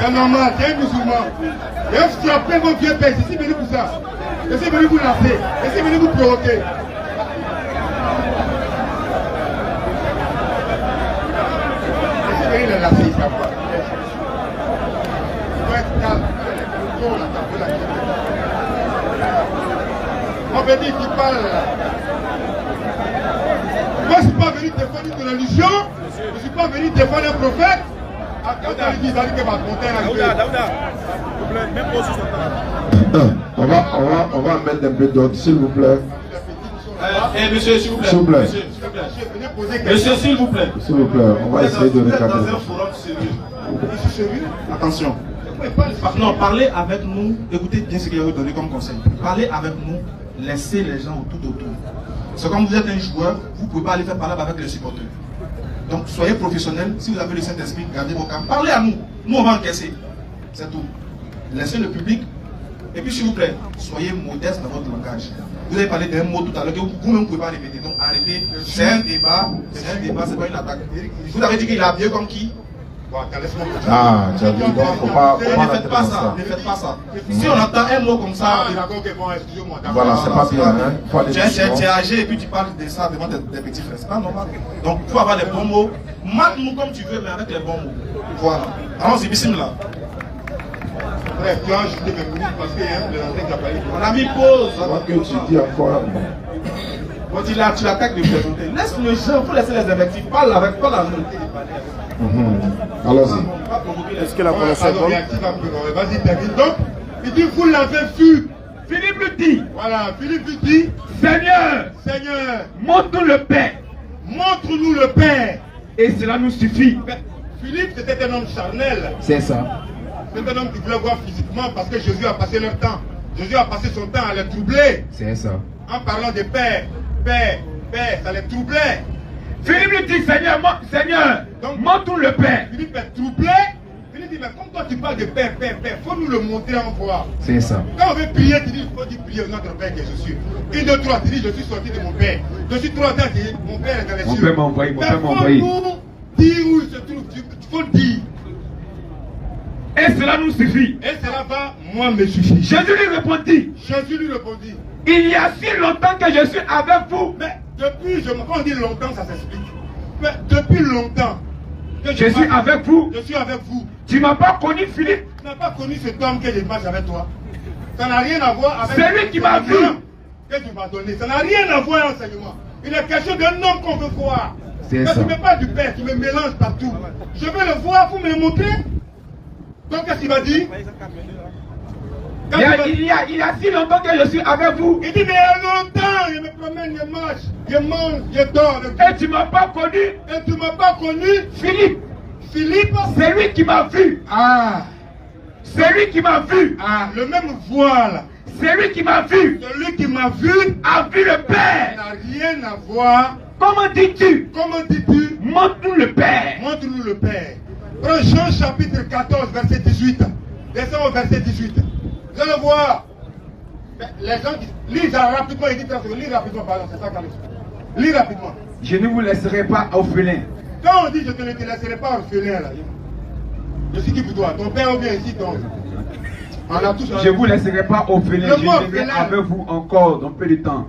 C'est normal, c'est un musulman. Et on se frappé mon vieux père, je suis venu pour ça. Je suis venu vous lasser, je suis venu vous provoquer. Je suis venu le lasser, ça va. Il faut être calme. On veut dire qu'il parle là. Moi, je ne suis pas venu défendre une religion, je ne suis pas venu défendre un prophète. On va mettre un peu d'ordre, s'il vous plaît. Monsieur, s'il vous plaît. S'il vous plaît. Monsieur, s'il vous plaît. S'il vous plaît, on va essayer de recadrer. Dans un forum sérieux. Attention. Non, parlez avec nous. Écoutez bien ce qu'il va vous donner comme conseil. Parlez avec nous. Laissez les gens tout autour. C'est comme vous êtes un joueur, vous ne pouvez pas aller faire parler avec les supporters. Donc soyez professionnels. Si vous avez le Saint-Esprit, gardez vos camps. Parlez à nous. Nous, on va encaisser. C'est tout. Laissez le public. Et puis, s'il vous plaît, soyez modeste dans votre langage. Vous avez parlé d'un mot tout à l'heure que vous-même ne pouvez pas répéter. Donc arrêtez. C'est un débat, c'est pas une attaque. Vous avez dit qu'il est habillé comme qui? Ah, tu as dit, donc faut pas ne faites pas ça, ne faites pas ça. Si on entend un mot comme ça, voilà, c'est pas bien. Hein? Tu es âgé et puis tu parles de ça devant des petits frères. C'est pas normal. Donc il faut avoir les bons mots. Marque-nous comme tu veux, mais avec les bons mots. Voilà. Allons-y, bismillah. Bref, tu as ajouté mes minutes parce qu'il y a un de l'entrée qui a parlé. On a mis pause. Que tu dis encore. Bon, tu l'attaques de présenter. Laisse le jeu, il faut laisser les invectives. Parle avec, parle à nous. Allons-y. Est-ce que la conversation est bonne? Vas-y, termine. Donc, il dit, vous l'avez vu. Philippe lui dit, Voilà, Philippe lui dit, Seigneur, Seigneur, montre-nous le Père, montre-nous le Père. et cela nous suffit. Mais Philippe, c'était un homme charnel. C'est ça. C'est un homme qui voulait voir physiquement parce que Jésus a passé leur temps. Jésus a passé son temps à les troubler. C'est ça. En parlant de Père, Père, Père, ça les troublait. Philippe lui dit, Seigneur, Seigneur, Donc, montre-nous le Père. Philippe est troublé. Philippe dit, mais comme toi tu parles de Père, Père, Père, il faut nous le montrer en voix. C'est ça. Quand on veut prier, tu dis, il faut dire prier notre Père que je suis. 1, 2, 3, tu dis, je suis sorti de mon Père. Je suis 3 ans, tu dis, mon Père est dans les cieux. Mon Père m'a envoyé, mon Père m'a envoyé. Il faut nous dire où il se trouve, il faut le dire. Et cela nous suffit. Et cela va, moi, me suffire. Jésus lui répondit, Jésus lui répondit, il y a si longtemps que je suis avec vous. mais depuis, quand on dit longtemps, ça s'explique. Mais depuis longtemps, que Je suis avec vous. Je suis avec vous. Tu m'as pas connu, Philippe. Tu n'as pas connu cet homme que je marche avec toi. Ça n'a rien à voir avec C'est lui qui m'a vu. que tu m'as donné. Ça n'a rien à voir avec l'enseignement. Il est question d'un homme qu'on veut voir. C'est Mais ça. tu ne mets pas du Père, tu me mélanges partout. Je veux le voir, vous me le montrer. Donc qu'est-ce qu'il m'a dit? Il y a si longtemps que je suis avec vous. Il dit, mais il y a longtemps, je me promène, je marche, je mange, je dors. Et tu m'as pas connu. Et tu ne m'as pas connu, Philippe, Philippe. c'est lui qui m'a vu. Ah, C'est lui qui m'a vu. ah, le même voile. C'est lui qui m'a vu. Celui qui m'a vu A vu le Père. n'a rien à voir. Comment dis-tu? Comment dis-tu? Montre-nous le Père. Montre-nous le Père. Prends Jean chapitre 14, verset 18. Descends au verset 18. Vous allez voir. Les gens qui lisent rapidement, ils disent lis rapidement, pardon, c'est ça qu'on lit. Lis rapidement. Je ne vous laisserai pas orphelin. Quand on dit je te ne te laisserai pas orphelin là, je suis qui pour toi? Ton père ou bien ici ton. On a tous. Je ne vous laisserai pas orphelin. Le Je mot reviendrai orphelin. avec vous encore dans peu de temps.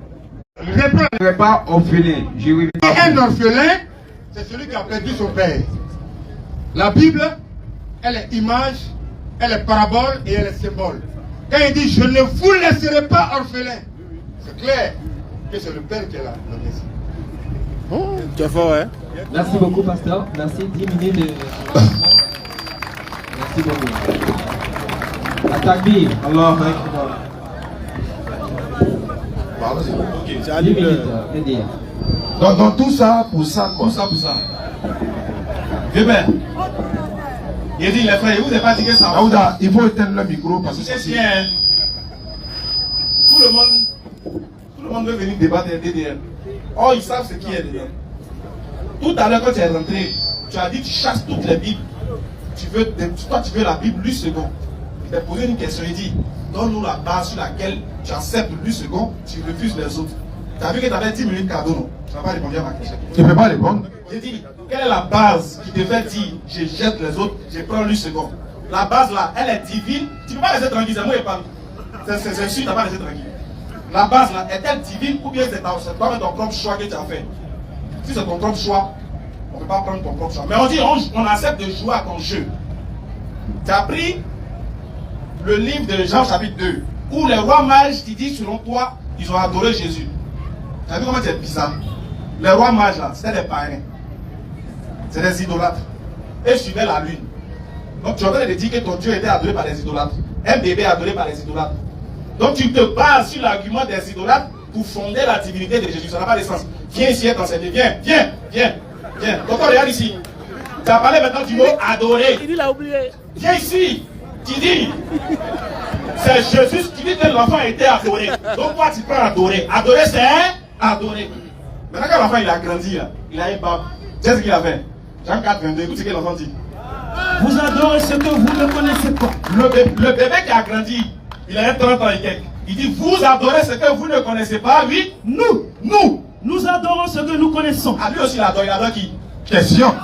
Reprends. Je ne serai pas orphelin. Je reviendrai. Un orphelin, c'est celui qui a perdu son père. La Bible, elle est image, elle est parabole et elle est symbole. Quand il dit je ne vous laisserai pas orphelin, c'est clair que c'est le Père qui est là. Tu es fort, hein? Merci beaucoup, pasteur. Merci. 10 minutes de... Merci beaucoup. Atakbir. Allah Akbar. Ok, tu as 10 dit minutes. le... Aider. Dans tout ça, pour ça, quoi. Pour ça. Weber. Il dit, les frères, vous n'avez pas dit que ça va. Aouda, il faut éteindre le micro parce que C'est c'est... bien. Tout le monde veut venir débattre DDR. Oh, ils savent ce qui est dedans. Tout à l'heure, quand tu es rentré, tu as dit tu chasses toutes les Bibles. Toi, tu veux la Bible, lui second. Il t'a posé une question, il dit, donne-nous la base sur laquelle tu acceptes lui second, tu refuses les autres. Tu as vu que tu avais 10 minutes cadeau, non? Tu n'as pas répondu à ma question. Tu ne peux pas répondre. J'ai dit, quelle est la base qui te fait dire, je jette les autres, je prends lui second? la base là, elle est divine. Tu ne peux pas rester tranquille, c'est moi qui parle. C'est sûr, tu ne vas pas rester tranquille. La base là, est-elle divine ou bien c'est toi-même ton propre choix que tu as fait? Si c'est ton propre choix, on ne peut pas prendre ton propre choix. Mais on dit, on accepte de jouer à ton jeu. Tu as pris le livre de Jean chapitre 2, où les rois mages, qui disent selon toi, ils ont adoré Jésus. Tu as vu comment c'est bizarre? Les rois mages là, c'était des païens. C'est des idolâtres. Et ils suivaient la lune. Donc tu es en train de dire que ton Dieu était adoré par des idolâtres. Un bébé adoré par des idolâtres. Donc tu te bases sur l'argument des idolâtres pour fonder la divinité de Jésus. Ça n'a pas de sens. Viens ici et t'enseigner. Viens. Donc regarde ici. Tu as parlé maintenant du mot adorer. Il a oublié. Viens ici. Tu dis, c'est Jésus qui dit que l'enfant a été adoré. Donc toi tu prends adorer. Adorer c'est adorer. Maintenant quand l'enfant il a grandi là, il a un pape. Tu sais ce qu'il a fait? Jean 4, 22, écoute ce que l'enfant dit. Vous adorez ce que vous ne connaissez pas. Le bébé qui a grandi, il a 30 ans et quelques. Il dit, vous adorez ce que vous ne connaissez pas, oui. Nous adorons ce que nous connaissons. Ah, lui aussi il adore qui? Question.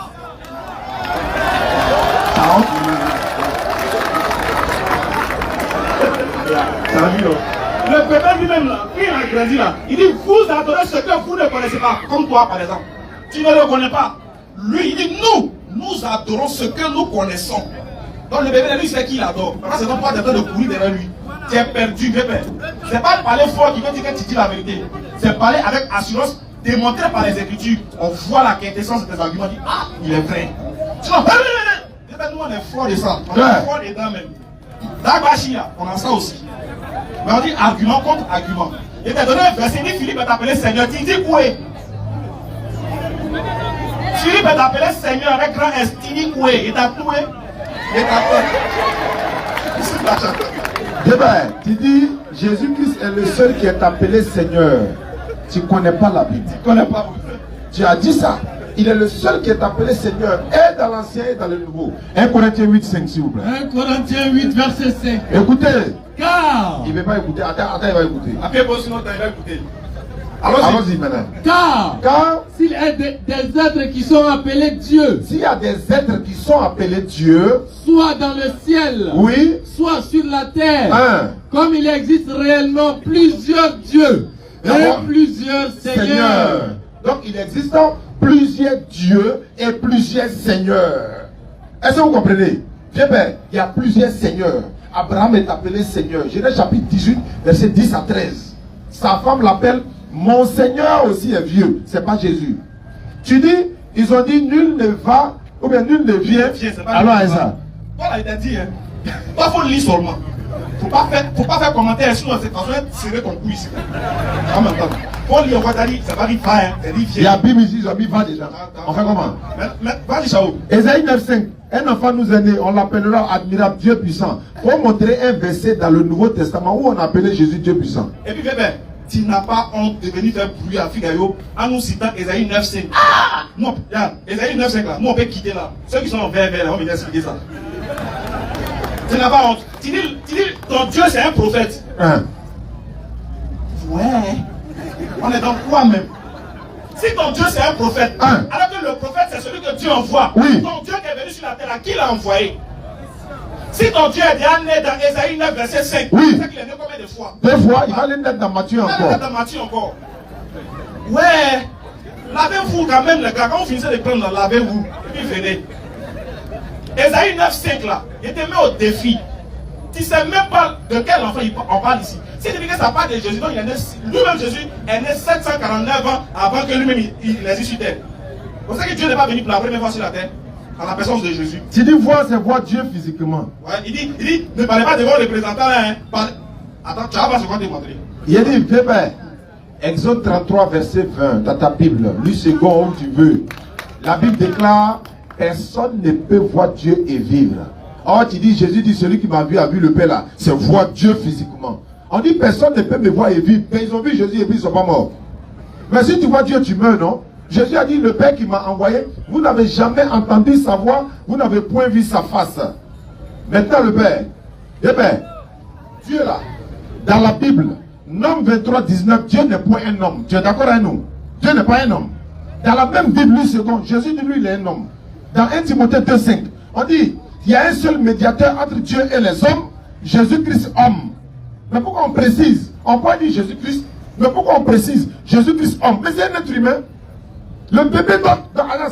Le bébé lui-même là, qui a grandi là, il dit, vous adorez ce que vous ne connaissez pas. Comme toi par exemple. Tu ne le connais pas. Lui, il dit, nous adorons ce que nous connaissons. Donc le bébé, lui, c'est qui il adore. Parce que c'est donc pas en train de courir derrière lui. Tu es perdu, bébé. C'est pas parler fort qui veut dire que tu dis la vérité. C'est parler avec assurance, démontré par les Écritures. On voit la quintessence de tes arguments. On dit, ah, il est vrai. Tu vois, nous, on est fort de ça. On est fort dedans même. D'Agbashi, on a ça aussi. Mais on dit argument contre argument. Il t'a donné un verset, il dit, Philippe est appelé Seigneur. Tu dis quoi? Philippe est appelé Seigneur avec grand S. Tu dis quoi? Il t'a trouvé? Il t'a Débat, tu dis Jésus-Christ est le seul qui est appelé Seigneur. Tu ne connais pas la Bible. Tu ne connais pas. Tu as dit ça. Il est le seul qui est appelé Seigneur, et dans l'Ancien et dans le Nouveau. 1 Corinthiens 8, 5, s'il vous plaît. 1 Corinthiens 8, verset 5. Écoutez. Car. Il ne veut pas écouter. Attends, il va écouter. Après, bon, sinon, il va écouter. Allons-y maintenant. Car s'il y a des êtres qui sont appelés Dieu, s'il y a des êtres qui sont appelés Dieu, soit dans le ciel, oui, soit sur la terre, comme il existe réellement plusieurs dieux et plusieurs seigneurs. Donc il existe plusieurs dieux et plusieurs seigneurs. Est-ce que vous comprenez? Bien, il y a plusieurs seigneurs. Abraham est appelé Seigneur. Genèse chapitre 18, verset 10 à 13. Sa femme l'appelle mon Seigneur aussi est vieux. C'est pas Jésus. Tu dis, ils ont dit nul ne va, ou bien nul ne vient. Alors, ça. Voilà, il t'a dit, hein. Toi, il faut lire seulement. Faut pas faire commentaire, sinon c'est parce que serrer ton cou ici. En même temps. Faut lire, on va dire, ça va dire va, hein. C'est dit viens. Il y a Bible ici, ils ont mis va déjà. On fait comment? Vas-y, Chao. Ésaïe 9,5. Un enfant nous est né, on l'appellera admirable Dieu puissant. Faut montrer un verset dans le Nouveau Testament où on appelait Jésus Dieu puissant. Et puis, bébé, tu n'as pas honte de venir faire bruit à Figayo en nous citant Ésaïe 9,5. Non, regarde, Ésaïe 9,5 là, nous on peut quitter là. Ceux qui sont en vert, là, on va expliquer ça. Tu n'as pas honte. Tu dis, ton Dieu c'est un prophète. Ouais. On est dans quoi même? Si ton Dieu c'est un prophète, alors que le prophète c'est celui que Dieu envoie, oui. Ton Dieu qui est venu sur la terre, à qui l'a envoyé? Si ton Dieu est déjà né dans Ésaïe 9, verset 5, oui. C'est qu'il est né combien de fois? 2 fois, il va aller naître dans Matthieu encore. Il va aller dans Matthieu encore. Ouais. Lavez-vous quand même les gars, quand vous finissez de prendre, lavez-vous. Et puis venez. Ésaïe 9, 5 là, il te met au défi. Tu ne sais même pas de quel enfant on parle ici. Si tu dis que ça parle de Jésus, donc lui-même Jésus est né 749 ans avant que lui-même il existe sur terre. Vous savez que Dieu n'est pas venu pour la première fois sur la terre, à la personne de Jésus. Tu dis voir, c'est voir Dieu physiquement. Ouais, il dit, ne parlez pas devant le représentant là, hein. Attends, tu vas voir ce qu'on va te montrer. Il dit, bébé, Exode 33, verset 20, dans ta Bible, lui second où tu veux. La Bible déclare, personne ne peut voir Dieu et vivre. Or, tu dis, Jésus dit, celui qui m'a vu a vu le Père là. C'est voir Dieu physiquement. On dit, personne ne peut me voir et vivre. Mais ils ont vu Jésus et puis ils ne sont pas morts. Mais si tu vois Dieu, tu meurs, non? Jésus a dit, le Père qui m'a envoyé, vous n'avez jamais entendu sa voix, vous n'avez point vu sa face. Maintenant, le Père, eh bien, Dieu là, dans la Bible, Nom 23, 19, Dieu n'est point un homme. Tu es d'accord avec nous? Dieu n'est pas un homme. Dans la même Bible, lui, second, Jésus dit, lui, il est un homme. Dans 1 Timothée 2, 5, on dit, il y a un seul médiateur entre Dieu et les hommes, Jésus-Christ homme. Mais pourquoi on précise? On peut dire Jésus-Christ, mais pourquoi on précise Jésus-Christ homme? Mais c'est un être humain. Le bébé,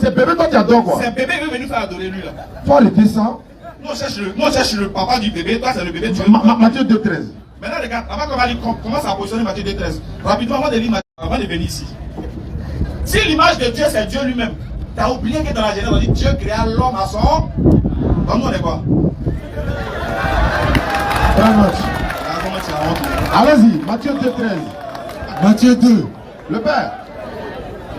c'est bébé, toi tu adores quoi? C'est bébé qui est venu faire adorer lui là. Faut arrêter ça. Nous on cherche le papa du bébé, toi c'est le bébé. Matthieu 2,13. Maintenant regarde, avant qu'on va lire, commence à positionner Matthieu 2,13. Rapidement, avant de lire Matthieu, avant de venir ici. Si l'image de Dieu c'est Dieu lui-même, tu as oublié que dans la Genèse on dit Dieu créa l'homme à son. Dans nous on est quoi? Allez-y, Matthieu 2,13. Matthieu 2. Le Père.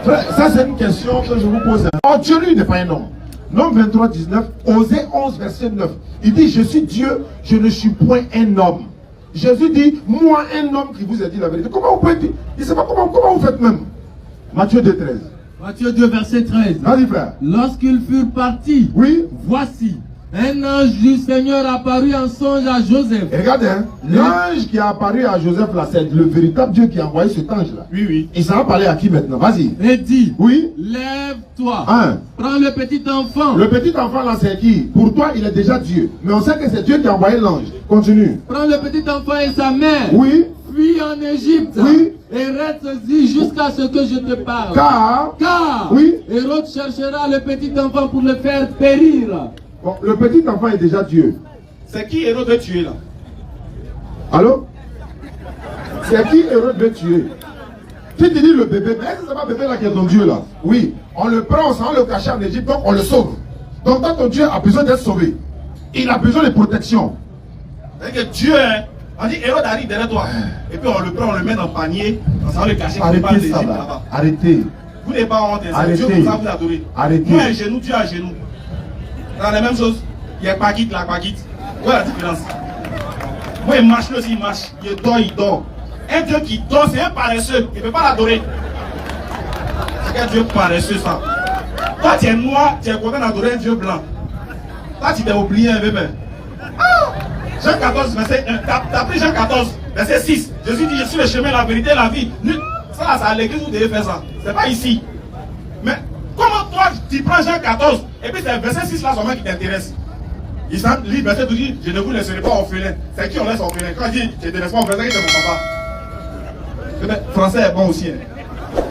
Frère, ça c'est une question que je vous pose. Oh, Dieu lui n'est pas un homme. Nom 23, 19, Osée 11, verset 9. Il dit, je suis Dieu, je ne suis point un homme. Jésus dit, moi un homme qui vous a dit la vérité. Comment vous pouvez dire? Il ne sait pas comment vous faites même. Matthieu 2, 13. Matthieu 2, verset 13. Vas-y, frère. Lorsqu'ils furent partis, oui, voici, un ange du Seigneur apparut en songe à Joseph. Et regardez, hein, l'ange qui a apparu à Joseph là, c'est le véritable Dieu qui a envoyé cet ange là. Oui, oui. Et ça va parler à qui maintenant? Vas-y. Et dit, oui, lève-toi, prends le petit enfant. Le petit enfant là, c'est qui? Pour toi, il est déjà Dieu. Mais on sait que c'est Dieu qui a envoyé l'ange. Continue. Prends le petit enfant et sa mère. Oui. Fuis en Égypte. Oui. Et reste-y jusqu'à ce que je te parle. Car oui, Hérode cherchera le petit enfant pour le faire périr. Bon, le petit enfant est déjà Dieu. C'est qui Hérode veut tuer là? Allô? C'est qui Hérode veut tuer? Tu te dis le bébé, mais est-ce que c'est pas le bébé là qui est ton Dieu là? Oui, on le prend, on le cache en Égypte, donc on le sauve. Donc quand ton Dieu a besoin d'être sauvé, il a besoin de protection. C'est que Dieu, hein, on dit Hérode arrive derrière toi. Et puis on le prend, on le met dans le panier, on le cache. Arrêtez ça là. Arrêtez. Vous n'êtes pas honte, arrêtez. Dieu vous a vous adorer. Arrêtez. Moi à genoux, Dieu à genoux. Dans la même chose, il y a Paquite, la Paquite. Où est la différence? Moi il marche, lui aussi il marche. Il dort, il dort. Un Dieu qui dort, c'est un paresseux. Il ne peut pas l'adorer. C'est un Dieu paresseux ça. Toi tu es noir, tu es content d'adorer un Dieu blanc. Toi tu t'es oublié un bébé. Jean 14, verset 1. T'as pris Jean 14, verset 6. Jésus dit, je suis le chemin, la vérité, la vie. Ça, c'est à l'église où vous devez faire ça. C'est pas ici. Mais comment toi, tu prends Jean 14, et puis c'est le verset 6 là seulement qui t'intéresse. Il lit verset 12, dit, je ne vous laisserai pas orphelin. C'est qui on laisse orphelin? Quand il dit, je ne te laisse pas orphelin, c'est mon papa. Français est bon aussi. Hein.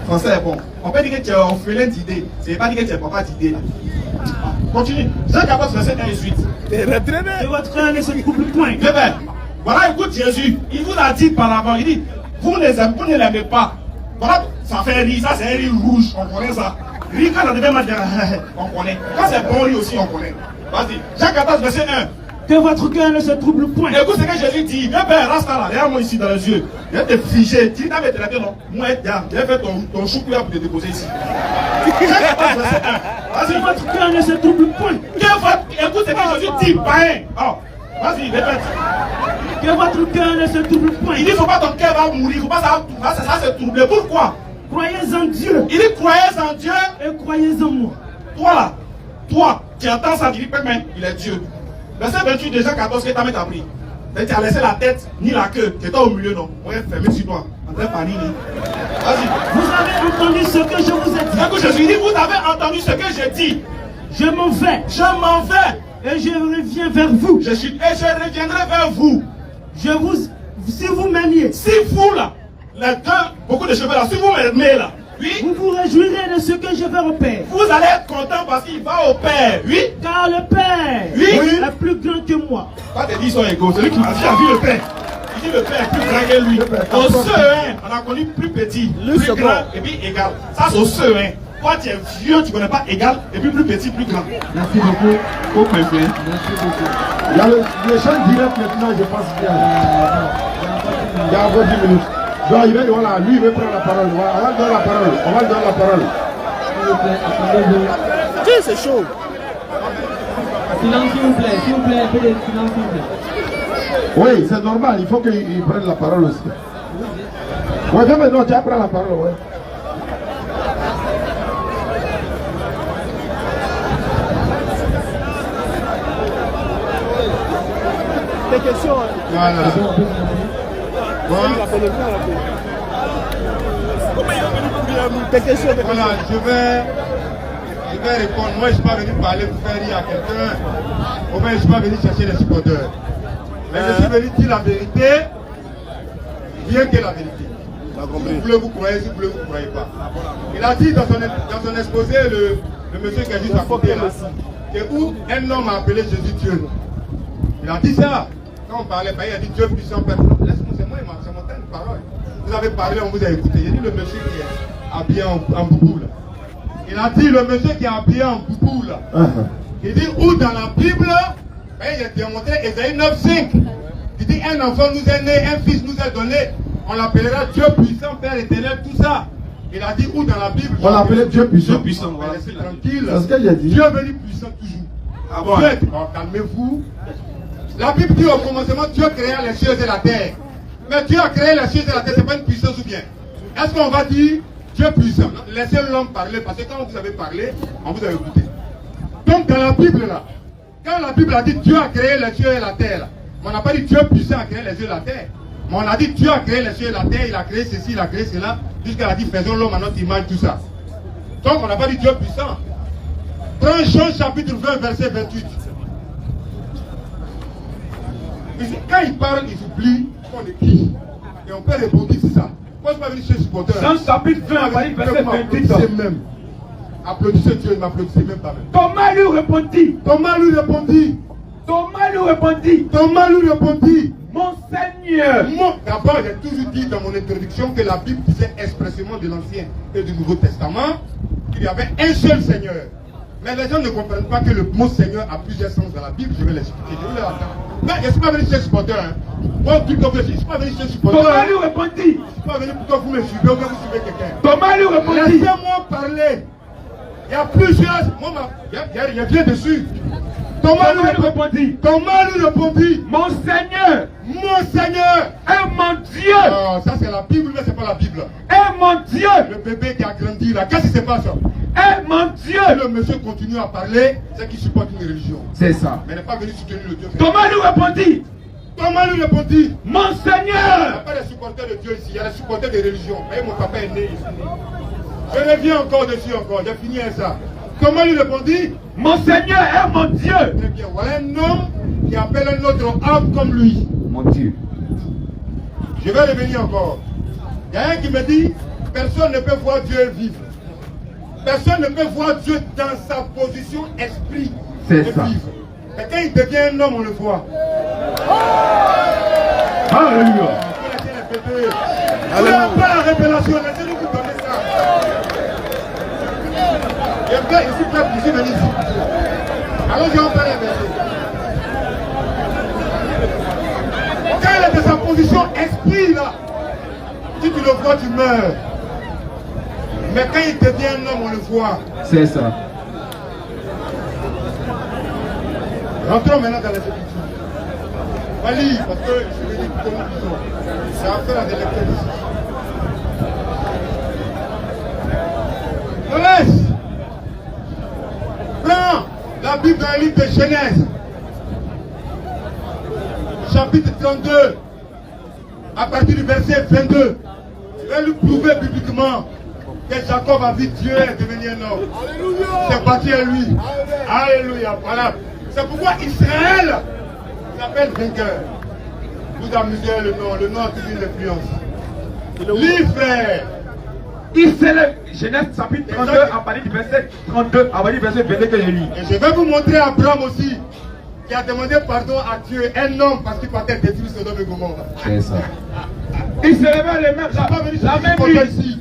Français est bon. On peut dire que tu es orphelin d'idées. C'est pas dire que tu es papa d'idées. Continue. Jean 14, verset 1 et suite. Que votre cœur ne se trouble point. Voilà, écoute Jésus. Il vous a dit par avant. Il dit, vous ne l'aimez pas. Voilà, ça fait rire. Ça, c'est un rire rouge. On connaît ça. Rire quand ça devait mal, on connaît. Quand c'est bon rire aussi, on connaît. Vas-y. Jean 14, verset 1. Que votre cœur ne se trouble point. Écoute ce que Jésus dit. Viens faire reste là, derrière moi ici dans les yeux. Viens te figer. Tu t'avais traité, non? Moi, viens faire ton chou pour te déposer ici. Vas-y. Que votre cœur ne se trouble point. Écoute ce que Jésus dit, païen. Oh, vas-y, répète. Que votre cœur ne se trouble point. Il dit, faut pas ton cœur va mourir. Il faut pas ça se troubler. Pourquoi? Croyez en Dieu. Il dit, croyez en Dieu. Et croyez en moi. Toi là, toi, tu entends ça, tu dis, mais il est Dieu. Verset 28 de Jean 14, que tu as pris. Tu as laissé la tête, ni la queue, tu étais au milieu, non? On est fermé sur toi. En train de panier. Vas-y. Vous avez entendu ce que je vous ai dit. Écoute, je suis dit, vous avez entendu ce que j'ai dit. Je m'en vais. Je m'en vais. Et je reviens vers vous. Et je reviendrai vers vous. Si vous m'aimiez. Si vous là, les deux, beaucoup de cheveux là, si vous m'aimez là, oui. Vous vous réjouirez de ce que je vais au Père. Vous allez être content parce qu'il va au Père, oui. Car le Père est plus grand que moi. Pas te dire ils sont égaux, celui qui m'a dit, a vu le Père. Il dit le Père est plus grand que lui. Au serein, on a connu plus petit, plus grand et puis égal. Ça c'est au serein. Toi tu es vieux, tu ne connais pas égal et puis plus petit, plus grand. Merci beaucoup. Faut préférer. Merci beaucoup. Il y a le chant direct maintenant, je pense bien. Il y a encore 10 minutes. Donc il va, voilà, lui il veut prendre la parole. Voilà, on va lui donner la parole. On va lui donner la parole. S'il vous plaît, attendez-vous. C'est chaud. Silence, s'il vous plaît, un peu de silence, s'il vous plaît. Oui, c'est normal, il faut qu'il prenne la parole aussi. Ouais, viens maintenant, tu vas prendre la parole, ouais. Des questions. Voilà. Des questions. Voilà, je vais Je vais répondre. Moi, je ne suis pas venu parler pour faire rire à quelqu'un. Au moins, je ne suis pas venu chercher les supporters. Mais je suis venu dire la vérité, bien que la vérité. Si vous voulez, vous croyez, si vous voulez, vous ne croyez pas. Il a dit dans son exposé, le monsieur qui est juste à côté là, que où un homme a appelé Jésus Dieu. Il a dit ça. Quand on parlait, il a dit Dieu puissant, Père. Laisse-moi, c'est moi, c'est mon temps de parole. Vous avez parlé, on vous a écouté. Il a dit le monsieur qui est habillé en boubou là. Il a dit le monsieur qui est habillé en boubou là. Il dit où dans la Bible, il a démontré Ésaïe 9:5. Il dit un enfant nous est né, un fils nous est donné. On l'appellera Dieu puissant, Père éternel, tout ça. Il a dit où dans la Bible? On l'appelait Dieu puissant. Dieu puissant, voilà. Laissez tranquille. C'est ce qu'il a dit. Dieu est venu puissant toujours. Ah bon? Calmez-vous. La Bible dit au commencement, Dieu créa les cieux et la terre. Mais Dieu a créé les cieux et la terre, c'est pas une puissance ou bien? Est-ce qu'on va dire Dieu puissant? Laissez l'homme parler, parce que quand vous avez parlé, on vous a écouté. Donc dans la Bible là, quand la Bible a dit Dieu a créé les cieux et la terre, là, on n'a pas dit Dieu puissant a créé les cieux et la terre. Mais on a dit Dieu a créé les cieux et la terre, il a créé ceci, il a créé cela, jusqu'à la dit faisons l'homme à notre image, tout ça. Donc on n'a pas dit Dieu puissant. Prends Jean chapitre 20, verset 28. Quand il parle, il oublie qu'on est qui. Et on peut répondre, c'est ça. Moi, je ne suis pas venu chez le supporter. Jean chapitre 20, verset 28. Même. Applaudissez Dieu, il m'applaudissait même pas même. Thomas lui répondit. Thomas lui répondit. Thomas lui répondit. Thomas lui répondit. Mon Seigneur. D'abord, j'ai toujours dit dans mon introduction que la Bible disait expressément de l'Ancien et du Nouveau Testament qu'il y avait un seul Seigneur. Mais les gens ne comprennent pas que le mot Seigneur a plusieurs sens dans la Bible. Je vais l'expliquer. Je vais l'attendre. Mais je ne suis pas venu chez le supporter. Moi, tout comme je suis, je ne suis pas venu chez le supporter. Thomas lui répondit. Je ne suis pas venu pour que vous me suivez ou que vous suivez quelqu'un. Thomas lui répondit. Laissez-moi parler. Il y a plusieurs. Moi, il y a bien dessus. Thomas lui répondit. Thomas lui répondit. Mon Seigneur. Mon Seigneur. Et mon Dieu. Oh, ça c'est la Bible, mais c'est pas la Bible. Et mon Dieu. Le bébé qui a grandi là, qu'est-ce qui se passe? Et mon Dieu. Si le monsieur continue à parler, c'est qu'il supporte une religion. C'est ça. Mais il n'est pas venu soutenir le Dieu. Thomas lui répondit. Thomas lui répondit. Mon Il n'y a Seigneur. pas de supporters de Dieu ici, il y a des supporters de religion. Voyez, mon papa est né ici. Je reviens encore dessus encore, j'ai fini avec ça. Thomas lui répondit. Mon Seigneur est mon Dieu. Très bien, voilà un homme qui appelle un autre homme comme lui. Mon Dieu. Je vais revenir encore. Il y a un qui me dit, personne ne peut voir Dieu vivre. Personne ne peut voir Dieu dans sa position esprit C'est de ça. vivre. Mais quand il devient un homme, on le voit. Alléluia. Vous n'avez pas la révélation, laissez-nous vous donner ça. Je suis venu ici. Alors je vais parler avec vous. Quand il est dans sa position esprit là, si tu le vois, tu meurs. Mais quand il devient un homme, on le voit. C'est ça. Rentrons maintenant dans les Écritures. On va lire parce que je vais dire que nous lisons. C'est affaire à des lecteurs ici. On laisse. Prends la Bible dans le livre de Genèse. Chapitre 32. À partir du verset 22. Je vais lui prouver bibliquement que Jacob a vu Dieu devenir un homme. C'est parti à lui. Alléluia. Voilà. C'est pourquoi Israël s'appelle vainqueur. Vous amusez le nom. Le nom a toujours une influence. Livre. Il s'élève. Genèse chapitre 32 à partir du verset 32 à partir du verset 22 que je lis. Et je vais vous montrer Abraham aussi, qui a demandé pardon à Dieu, un homme, parce qu'il partait détruire Sodome et Gomorrhe. C'est ça. Il se leva les mêmes, la même nuit. Ici.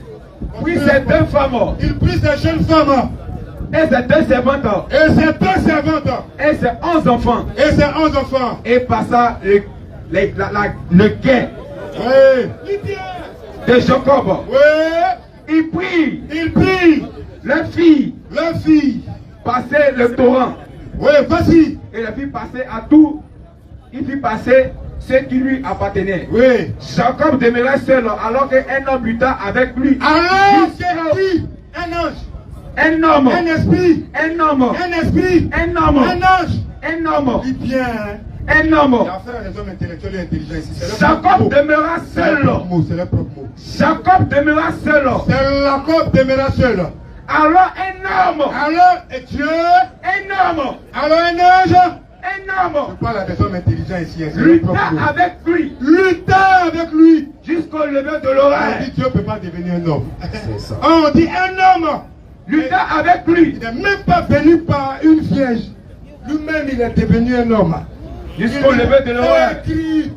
Puis ces deux femmes. Il prit ces jeunes femmes. Et ces deux servantes. Et ces deux servantes. Et ces 11 enfants. Et ces 11 enfants. Et passa le guet Oui. de Jacob. Oui. Il prit. Il prit. Leur fille. Leur fille. Passer le torrent. Oui, vas-y. Et la fit passer à tout. Il fit passer ce qui lui appartenait. Oui. Jacob demeurait seul alors qu'un homme lutta avec lui. Alors, c'est qui? Un ange. Un homme. Un esprit. Un homme. Un esprit. Un homme. Un ange. Un homme. Dis bien. Un homme. Il y a affaire à des hommes intellectuels et intelligents ici. Jacob demeura seul. C'est le propre mot. Jacob demeura seul. C'est Jacob demeura seul. Alors un homme. Alors Dieu. Un homme. Alors un ange. Un homme. Je parle à des hommes intelligents ici. Lutta avec lui. Lutta avec lui. Jusqu'au lever de On l'oreille. dit Dieu ne peut pas devenir un homme. C'est ça. On dit un homme. Lutta avec lui. Il n'est même pas venu par une vierge. Lui-même, il est devenu un homme. Jusqu'au lever de l'oreille. Écrit,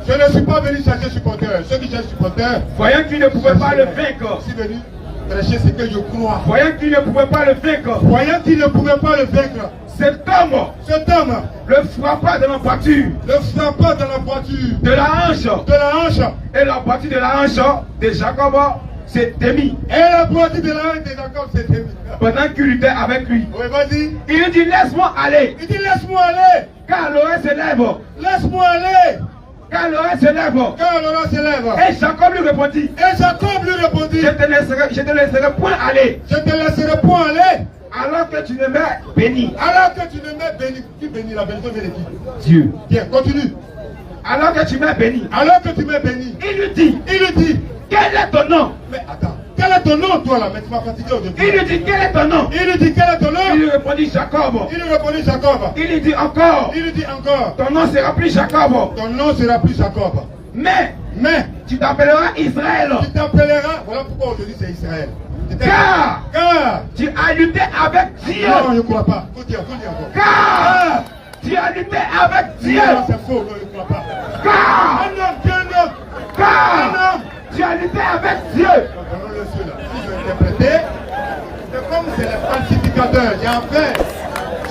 je ne suis pas venu chercher supporter. Ceux qui cherchent supporter. Voyant qu'il ne pouvait pas le vaincre. Je suis venu prêcher ce que je crois. Voyant qu'il ne pouvait pas le vaincre. Voyant qu'il ne pouvait pas le vaincre. Cet homme le frappa dans la voiture. Le frappa dans la voiture. De la hanche. De la hanche. Et la voiture de la hanche de Jacob s'est démise. Et la voiture de la hanche de Jacob s'est démise. Pendant qu'il luttait avec lui. Oui, vas-y. Il lui dit laisse-moi aller. Il dit laisse-moi aller. Car l'oreille se lève. Laisse-moi aller. Car l'oreille se lève. Car l'oreille se lève. Et Jacob lui répondit. Et Jacob lui répondit. Je te laisserai point aller. Je te laisserai point aller. Alors que tu ne m'es béni. Alors que tu ne m'es béni. Qui bénit la bénédiction vient de qui? Dieu. Bien, continue. Alors que tu m'es béni. Alors que tu m'es béni. Il lui dit. Quel est ton nom? Mais attends. Quel est ton nom, toi là? Mais tu m'as fatigué au début. Il lui dit quel est ton nom? Il lui dit quel est ton nom? Il lui répondit Jacob. Il lui répondit Jacob. Il lui dit encore. Il lui dit encore. Ton nom sera plus Jacob. Ton nom sera plus Jacob. Mais tu t'appelleras Israël. Tu t'appelleras. Voilà pourquoi aujourd'hui c'est Israël. Car tu as lutté avec Dieu. Non, je ne crois pas. Faut dire encore. Car tu as lutté avec Dieu. Non, c'est faux. Non, je ne crois pas. Car un homme. Car tu as lutté avec Dieu. Donnons-le ceux-là. Si je vais interpréter, c'est comme c'est les falsificateurs. J'ai affaire.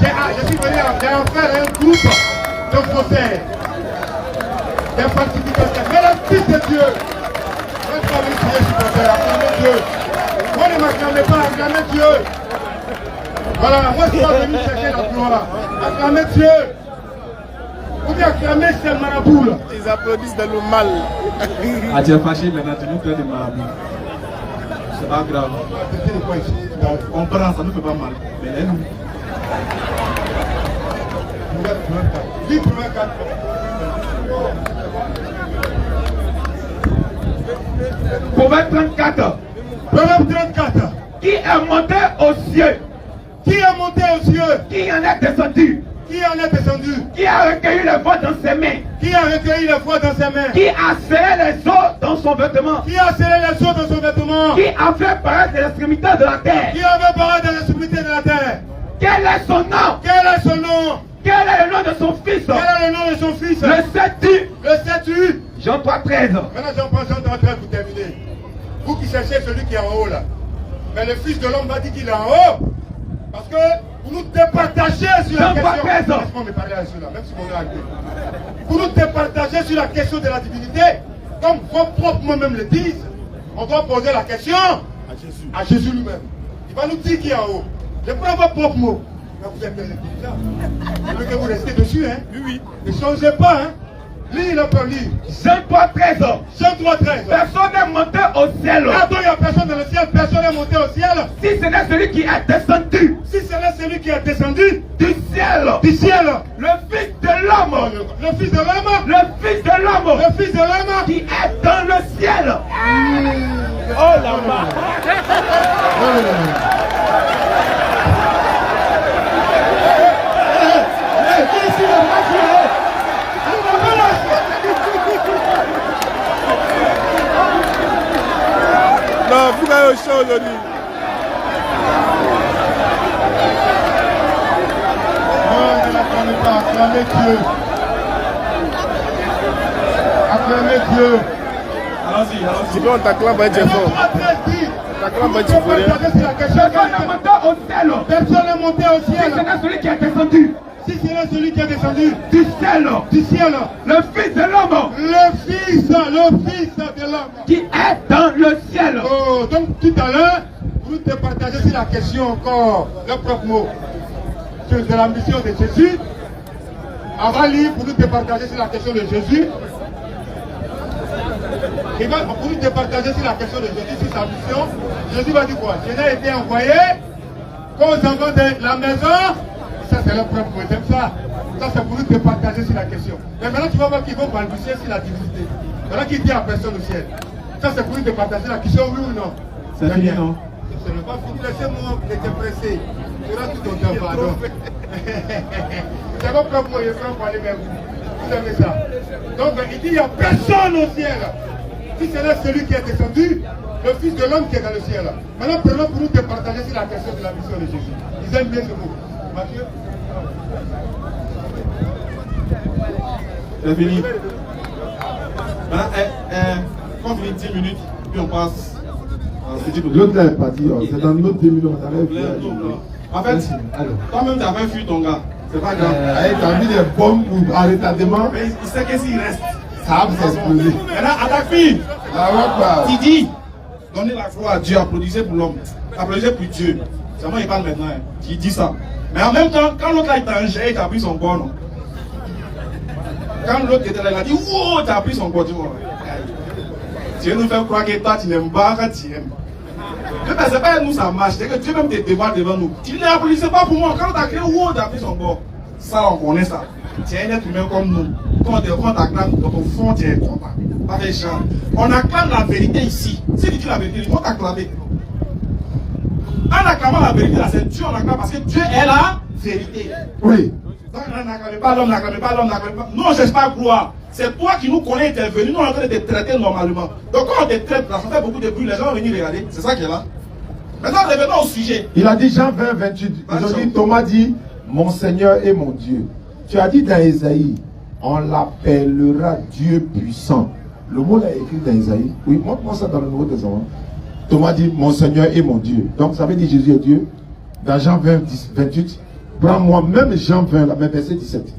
Je suis venu à faire un groupe de faussaires. Des falsificateurs. Mais le Fils de Dieu. Moi, je suis pas venu crier supporter. Acclamez Dieu. Moi, ne m'acclamez pas. Acclamez Dieu. Voilà. Moi, je suis pas venu chercher la gloire. Acclamez Dieu. Vous pouvez acclamer ces marabouts là. Ils applaudissent dans le mal. Ah, tu es fâché maintenant, tu nous fais des marabouts. C'est pas grave. On prend, ça ne fait pas mal. Mais là, nous. Proverbe 34. Proverbe 34. Qui est monté aux cieux? Qui est monté aux cieux? Qui en est descendu? Qui en est descendu? Qui a recueilli les voix dans ses mains? Qui a recueilli les voix dans ses mains? Qui a serré les os dans son vêtement? Qui a serré les os dans son vêtement? Qui a fait paraître l'extrémité de la terre? Qui a fait paraître l'extrémité de la terre? Quel est son nom? Quel est son nom? Quel est le nom de son fils? Quel est le nom de son fils? Le sais-tu? Le sais-tu? Jean 3, 13. Maintenant j'en prends Jean 3, 13 pour terminer. Vous qui cherchez celui qui est en haut là. Mais le Fils de l'homme va dire qu'il est en haut. Parce que vous nous départagez sur la question. Laisse-moi me parler à ceux-là, même si mon nom est acté. Vous nous départagez sur la question de la divinité. Comme vos propres mots même le disent. On doit poser la question à Jésus lui-même. Il va nous dire qui est en haut. Je prends vos propres mots. Mais vous êtes intelligents. Je veux que vous restez dessus, hein. Oui. Ne changez pas, hein. Lis le peu lire. Jean 3, 13. Jean 3, 13. Personne n'est monté au ciel. Attends, il n'y a personne dans le ciel. Personne n'est monté au ciel. Si ce n'est celui qui est descendu. Si ce n'est celui qui est descendu du ciel. Du ciel. Le Fils de l'homme. Le Fils de l'homme. Le Fils de l'homme. Le Fils de l'homme. Qui est dans le ciel. Oh là-bas. Non, vous avez au show aujourd'hui. Non, ne l'acclamez pas, acclamez Dieu. Acclamez Dieu. Allons-y. Si on t'acclame, va être fort. T'acclame, va être fort. Personne n'est monté au ciel. Personne n'est monté au Si ciel. ce n'est celui qui est descendu. Si ce n'est celui qui est descendu du ciel. Du ciel. Le Fils de l'homme. Le Fils de l'homme. Qui est dans le ciel. Oh, donc tout à l'heure, vous nous partagez sur la question encore, le propre mot, sur la mission de Jésus. On va lire pour nous départager sur la question de Jésus. Il va pour nous départager sur la question de Jésus, sur sa mission. Jésus va dire quoi? Je n'ai été envoyé qu'aux enfants de la maison. Ça c'est le propre mot, j'aime ça. Ça c'est pour nous départager sur la question. Mais maintenant tu vas voir qu'ils vont balbutier sur la divinité. Maintenant qu'il dit à personne au ciel. Ça c'est pour nous départager la question, oui ou non? C'est fini, non? Ce n'est pas fini, laissez-moi, j'étais pressé. Tu auras tout ton temps, pardon. C'est pas comme moi, je peux parler même. Vous avez ça. Donc il dit, il n'y a personne au ciel. Si c'est là celui qui est descendu, le Fils de l'homme qui est dans le ciel. Maintenant, prenons pour nous de partager sur la question de la mission de Jésus. Ils aiment bien ce mot. Matthieu. C'est fini. Quand on finit 10 minutes, puis on passe. L'autre là est parti, c'est dans l'autre 2 minutes, on arrive. En fait, toi-même tu as fait fuir ton gars. C'est pas grave. T'as mis des bombes ou à retardement. Mais il sait que s'il reste, ça va s'exploser. Maintenant, à ta fille, tu dis, donnez la gloire à Dieu, applaudissez pour l'homme, applaudissez pour Dieu. C'est moi qui parle maintenant, hein. Qui dit ça. Mais en même temps, quand l'autre là il t'a ingéré, il t'a pris son corps, non. Quand l'autre était là, il a dit, wow, t'as pris son corps, tu vois. Tu veux nous faire croire que toi tu n'aimes pas quand tu aimes. Mais c'est pas nous ça marche, c'est que Dieu même te dévoile devant nous. Tu ne l'applaudissais pas pour moi, quand tu as créé, wow, t'as pris son corps. Ça, on connaît ça. Tu es un être humain comme nous. Quand on t'acclame, dans ton fond, tu es content. Pas des gens. On acclame la vérité ici. Si tu dis la vérité, ils vont t'acclamer. En acclamant la vérité, là, c'est Dieu, on acclame parce que Dieu est la vérité. Oui. Donc, n'acclamez pas l'homme, n'acclamez pas l'homme, n'acclamez pas. Nous, on ne cherche pas à croire. C'est toi qui nous connais, tu es venu, nous, on est en train de te traiter normalement. Donc, quand on te traite, là, ça fait beaucoup de bruit, les gens vont venir regarder. C'est ça qui est là. Maintenant, revenons au sujet. Il a dit Jean 20, 28. Ils ont dit, Thomas dit, mon Seigneur et mon Dieu. Tu as dit dans Ésaïe, on l'appellera Dieu puissant. Le mot là est écrit dans Ésaïe. Oui, montre-moi ça dans le Nouveau Testament. Thomas dit, mon Seigneur et mon Dieu. Donc ça veut dire Jésus est Dieu. Dans Jean 20, 28, prends-moi même Jean 20, la même verset 17.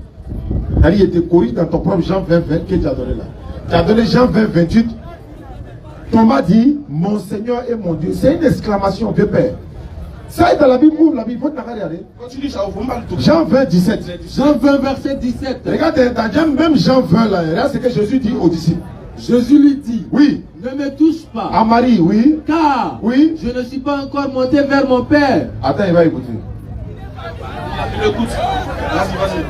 Il était corrigé dans ton propre Jean 20, 20 que tu as donné là. Tu as donné Jean 20, 28. Thomas dit, mon Seigneur et mon Dieu. C'est une exclamation de Père. Ça est dans la Bible, ouvre la Bible, il faut te regarder. Continue, ça ouvre mal tout. Jean 20, 17. Jean 20, verset 17. Regarde, même Jean 20 là, regarde ce que Jésus dit aux disciples. Jésus lui dit, oui. Ne me touche pas. À Marie, oui. Car oui. Je ne suis pas encore monté vers mon Père. Attends, il va écouter. Il écoute. Vas-y.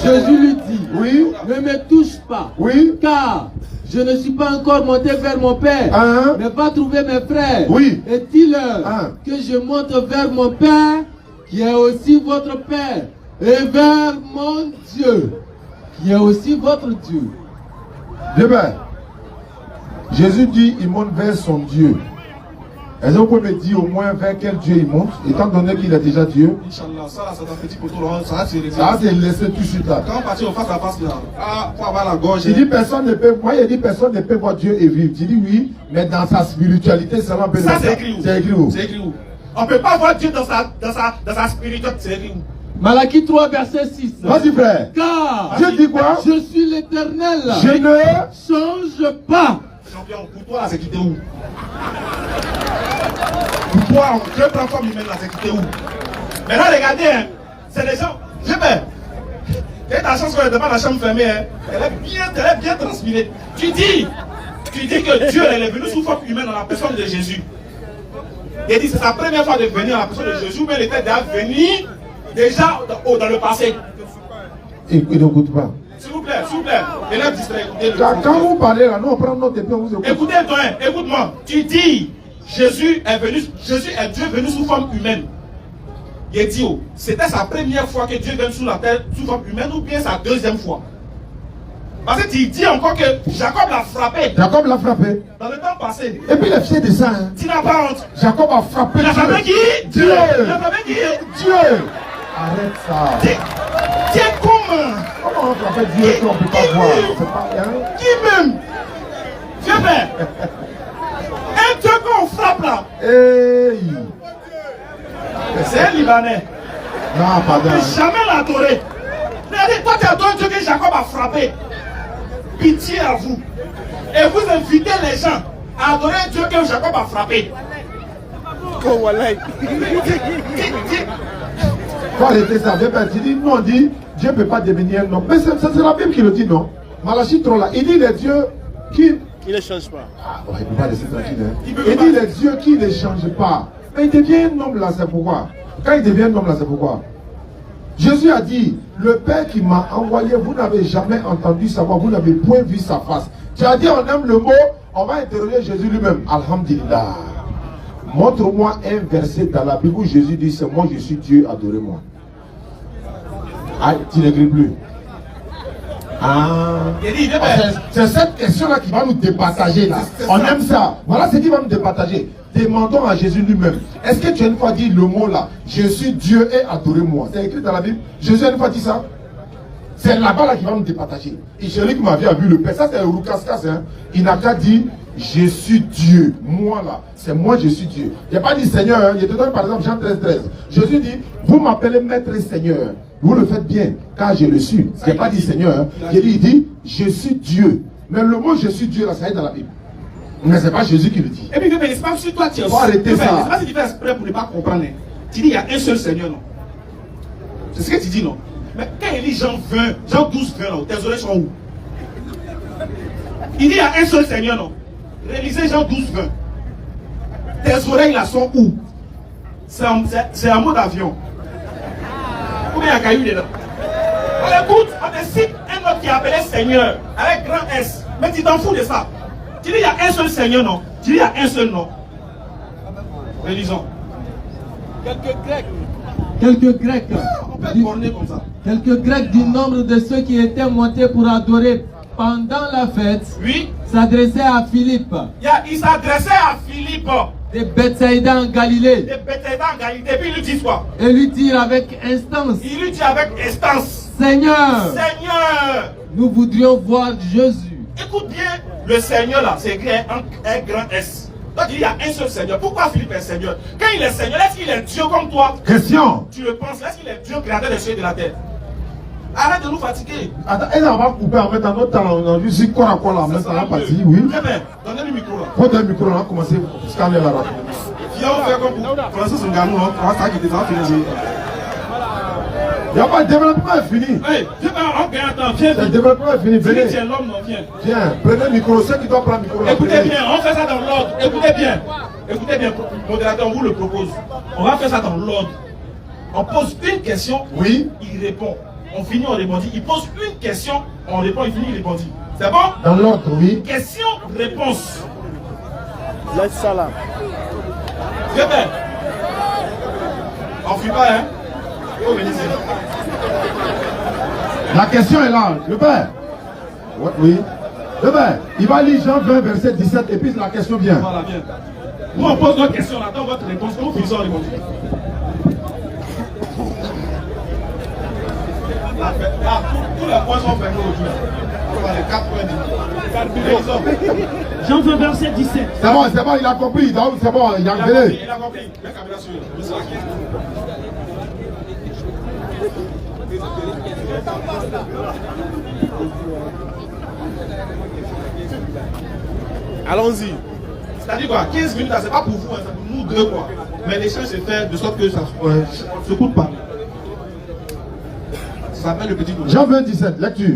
Jésus lui dit, oui. Ne me touche pas. Oui. Car je ne suis pas encore monté vers mon Père. Mais va trouver mes frères. Oui. Et dis-leur que je monte vers mon Père, qui est aussi votre Père. Et vers mon Dieu, qui est aussi votre Dieu. Demain, Jésus dit, il monte vers son Dieu. Est-ce que vous pouvez me dire au moins vers quel Dieu il monte, étant donné qu'il est déjà Dieu? Inch'Allah, ça là, c'est un petit poteau, ça va se régler. Ça va se laisser tout de suite là. Quand on partit au face à face là, pour avoir la gorge. Il dit personne ne peut, moi il dit personne ne peut voir Dieu et vivre. Tu dis oui, mais dans sa spiritualité, ça peut. Ça c'est écrit où? C'est écrit où? C'est écrit où? On ne peut pas voir Dieu dans sa spiritualité, c'est écrit où? Malachie 3, verset 6. Vas-y frère. Car Dieu dit quoi? Je suis l'Éternel. Je ne change pas. Champion, pour toi, c'est quitté où? Pour toi, on crée plein de formes humaines là, c'est quitté où? Maintenant, regardez, hein, c'est les gens. J'ai peur. Et ta chance qu'on est devant la chambre fermée, hein, elle est bien transpirée. Tu dis que Dieu elle est venu sous forme humaine dans la personne de Jésus. Il dit c'est sa première fois de venir dans la personne de Jésus, mais il était déjà venu déjà dans le passé. Il n'écoute pas. S'il vous plaît, élève distrait, écoutez. Quand vous parlez là, nous on prend notre épée, on vous écoute. Écoutez-toi, écoute-moi. Tu dis, Jésus est Dieu venu sous forme humaine. Il dit, c'était sa première fois que Dieu vient sur la terre sous forme humaine ou bien sa deuxième fois? Parce que tu dis encore que Jacob l'a frappé. Jacob l'a frappé. Dans le temps passé. Et puis il est fier de ça. Hein. Tu n'as pas honte. Jacob a frappé. Il a frappé qui? Dieu. Il a frappé qui? Dieu. Arrête ça. Tiens, comment? Comment on frappe Dieu qu'on ne peut pas voir? C'est pas rien. Qui même? Viens faire. Un Dieu qu'on frappe là. Hey. C'est un Libanais. Non, pardon. Jamais l'adoré. Regardez, toi tu adores Dieu que Jacob a frappé. Pitié à vous. Et vous invitez les gens à adorer un Dieu que Jacob a frappé. Oh, voilà. Faut arrêter ça. Tu dis, nous on dit, Dieu ne peut pas devenir un homme. Mais c'est la Bible qui le dit, non? Malachie 3 là, il dit les dieux qui... Il ne change pas. Ah, ouais, il ne peut pas laisser tranquille. Hein. Il dit les dieux qui ne changent pas. Mais il devient un homme là, c'est pourquoi? Quand il devient un homme là, c'est pourquoi? Jésus a dit, le Père qui m'a envoyé, vous n'avez jamais entendu sa voix, vous n'avez point vu sa face. Tu as dit, on aime le mot, on va interroger Jésus lui-même. Alhamdulillah. Montre-moi un verset dans la Bible où Jésus dit c'est moi je suis Dieu, adorez-moi. Ah, tu n'écris plus. Ah, c'est cette question-là qui va nous départager là. On aime ça. Voilà ce qui va nous départager. Demandons à Jésus lui-même. Est-ce que tu as une fois dit le mot là, je suis Dieu et adorez-moi? C'est écrit dans la Bible. Jésus a une fois dit ça. C'est là-bas là qui va nous départager. Et celui qui m'avait vu le Père, ça c'est Roukas-Kas, hein. Il n'a qu'à dire je suis Dieu. Moi là, c'est moi je suis Dieu. Il n'a pas dit Seigneur, hein. Je te donne par exemple Jean 13:13. Jésus dit, vous m'appelez maître et Seigneur. Vous le faites bien, car je le suis. Il n'a pas dit Seigneur, hein. Il dit je suis Dieu. Mais le mot je suis Dieu là, ça est dans la Bible. Mais c'est pas Jésus qui le dit. Et puis, c'est pas si toi tu es. Faut arrêter ça. C'est pas si tu fais exprès pour ne pas comprendre. Tu dis il y a un seul Seigneur, non? C'est ce que tu dis, non? Mais quand il dit Jean 20, Jean 12, 20, tes oreilles sont où? Il dit il y a un seul Seigneur, non? Réalisez Jean 12, 20. Tes oreilles là sont où? C'est un mot d'avion. Combien il y a caillou dedans? Alors écoute, on te cite un autre qui est appelé Seigneur, avec grand S. Mais tu t'en fous de ça. Tu dis il y a un seul Seigneur, non? Tu dis il y a un seul nom. Relisons. Quelques Grecs. On peut être borné comme ça. Quelques Grecs du nombre de ceux qui étaient montés pour adorer pendant la fête, Oui. s'adressaient à Philippe, Il s'adressait à Philippe, de Bethsaïda en Galilée, de Bethsaïda en Galilée. Et puis il lui dit quoi? et lui dirent avec instance, Il lui dit avec instance, Seigneur, Seigneur. nous voudrions voir Jésus. Écoute bien, le Seigneur là, c'est écrit un grand S. Donc il y a un seul Seigneur. Pourquoi Philippe est Seigneur? Quand il est Seigneur, est-ce qu'il est Dieu comme toi? Question. Tu le penses? Est-ce qu'il est Dieu créateur des cieux et de la terre? Arrête de nous fatiguer. Attends, elle va couper en mettant notre temps. On a vu si quoi à quoi là, maintenant la partie, oui. Très bien, donnez le micro là. Faut un micro, on a commencé à scanner la radio. Viens, on fait comme vous. Francis Ngannou, on va s'arrêter, ça va finir. Il n'y a pas de développement est fini. Hey, on gagne un temps, viens. Le développement est fini, venez. Tu es l'homme, non, viens. Viens, prenez le micro, ceux qui doivent prendre le micro. Écoutez bien, on fait ça dans l'ordre. Écoutez bien. Écoutez bien, modérateur, on vous le propose. On va faire ça dans l'ordre. On pose une question, oui. Il répond. On finit, on répondit. Il pose une question, on répond, il finit, il répondit. C'est bon? Dans l'ordre, oui. Question, réponse. Laisse ça là. Viens bien. On fuit pas, hein? Oh, venez ici. La question est là, le père. Ouais, oui. Le père, il va lire Jean 20, verset 17, et puis la question vient. Voilà, bien. Nous, on pose notre question, on attend votre réponse. Nous finissons, on répond. Ah, tous les points sont fermés aujourd'hui. Les 4 points. Jean 20, verset 17. C'est bon, il a compris. C'est bon, il a engueulé. Il a compris. La caméra sur lui. Allons-y. C'est-à-dire quoi? 15 minutes, c'est pas pour vous, c'est pour nous deux quoi. Mais l'échange se fait de sorte que ça ne se coûte pas. Ça s'appelle le petit doigt. Jean 20, 17, lecture.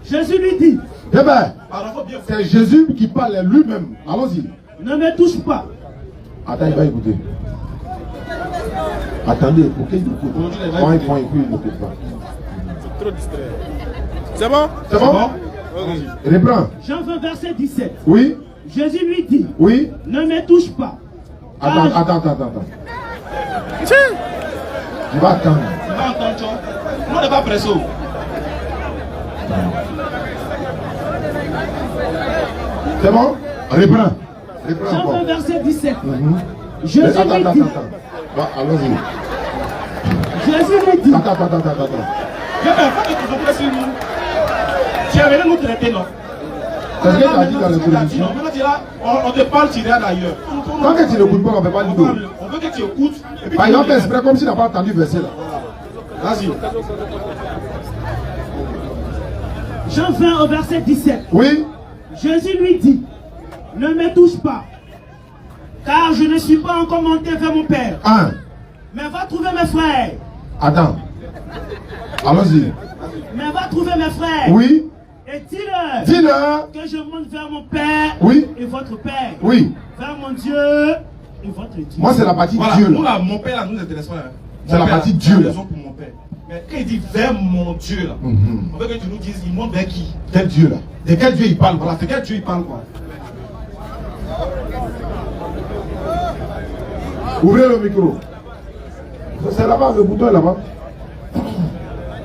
Jésus lui dit, Eh bien, Pardon, faut bien faire. c'est Jésus qui parle lui-même. Allons-y. ne me touche pas. Attends, il va écouter. Attendez, pour qu'il écoute. Quand il prend, il n'écoute pas. Trop distrait. C'est bon? C'est bon? Reprends. Jean 20, verset 17. Oui? Jésus lui dit, Oui? ne me touche pas. Attends. Tiens. Tu vas attendre. Tu vas entendre, John. On n'est pas pressé. C'est bon? Reprends. Reprends Jean encore. 20, verset 17. Mhm. Jésus lui dit, Bah, allons-y. Jésus lui dit, Attends. Viens, faut que tu te presses sur nous. Tu es venu nous traiter, non? C'est ce que tu as dit dans l'introduction. Maintenant, tu es là, on te parle, tu regardes ailleurs. Tant que tu n'écoutes pas, on ne peut pas dire d'eau. On veut que tu écoutes. Et puis Par tu exemple, nous exprès comme s'il n'a pas entendu verset là. Vas-y. Jean 20 au verset 17. Oui? Jésus lui dit, ne me touche pas, car je ne suis pas encore monté vers mon Père. Mais va trouver mes frères. Attends. Allons-y. Mais va trouver mes frères. Oui? Et dis-leur Dis-leur. que je monte vers mon Père Oui. et votre Père. Oui. Vers mon Dieu et votre Dieu. Moi, c'est la partie Voilà, Dieu nous là. là, mon père là, nous intéresse pas. Hein. C'est la partie Dieu, là. Raison pour mon père. Mais quand il dit vers mon Dieu là, on veut que tu nous dises, il monte vers qui? Quel Dieu là? De quel Dieu il parle? Voilà, de quel Dieu il parle quoi? Ouvrez le micro. C'est là-bas, le bouton est là-bas.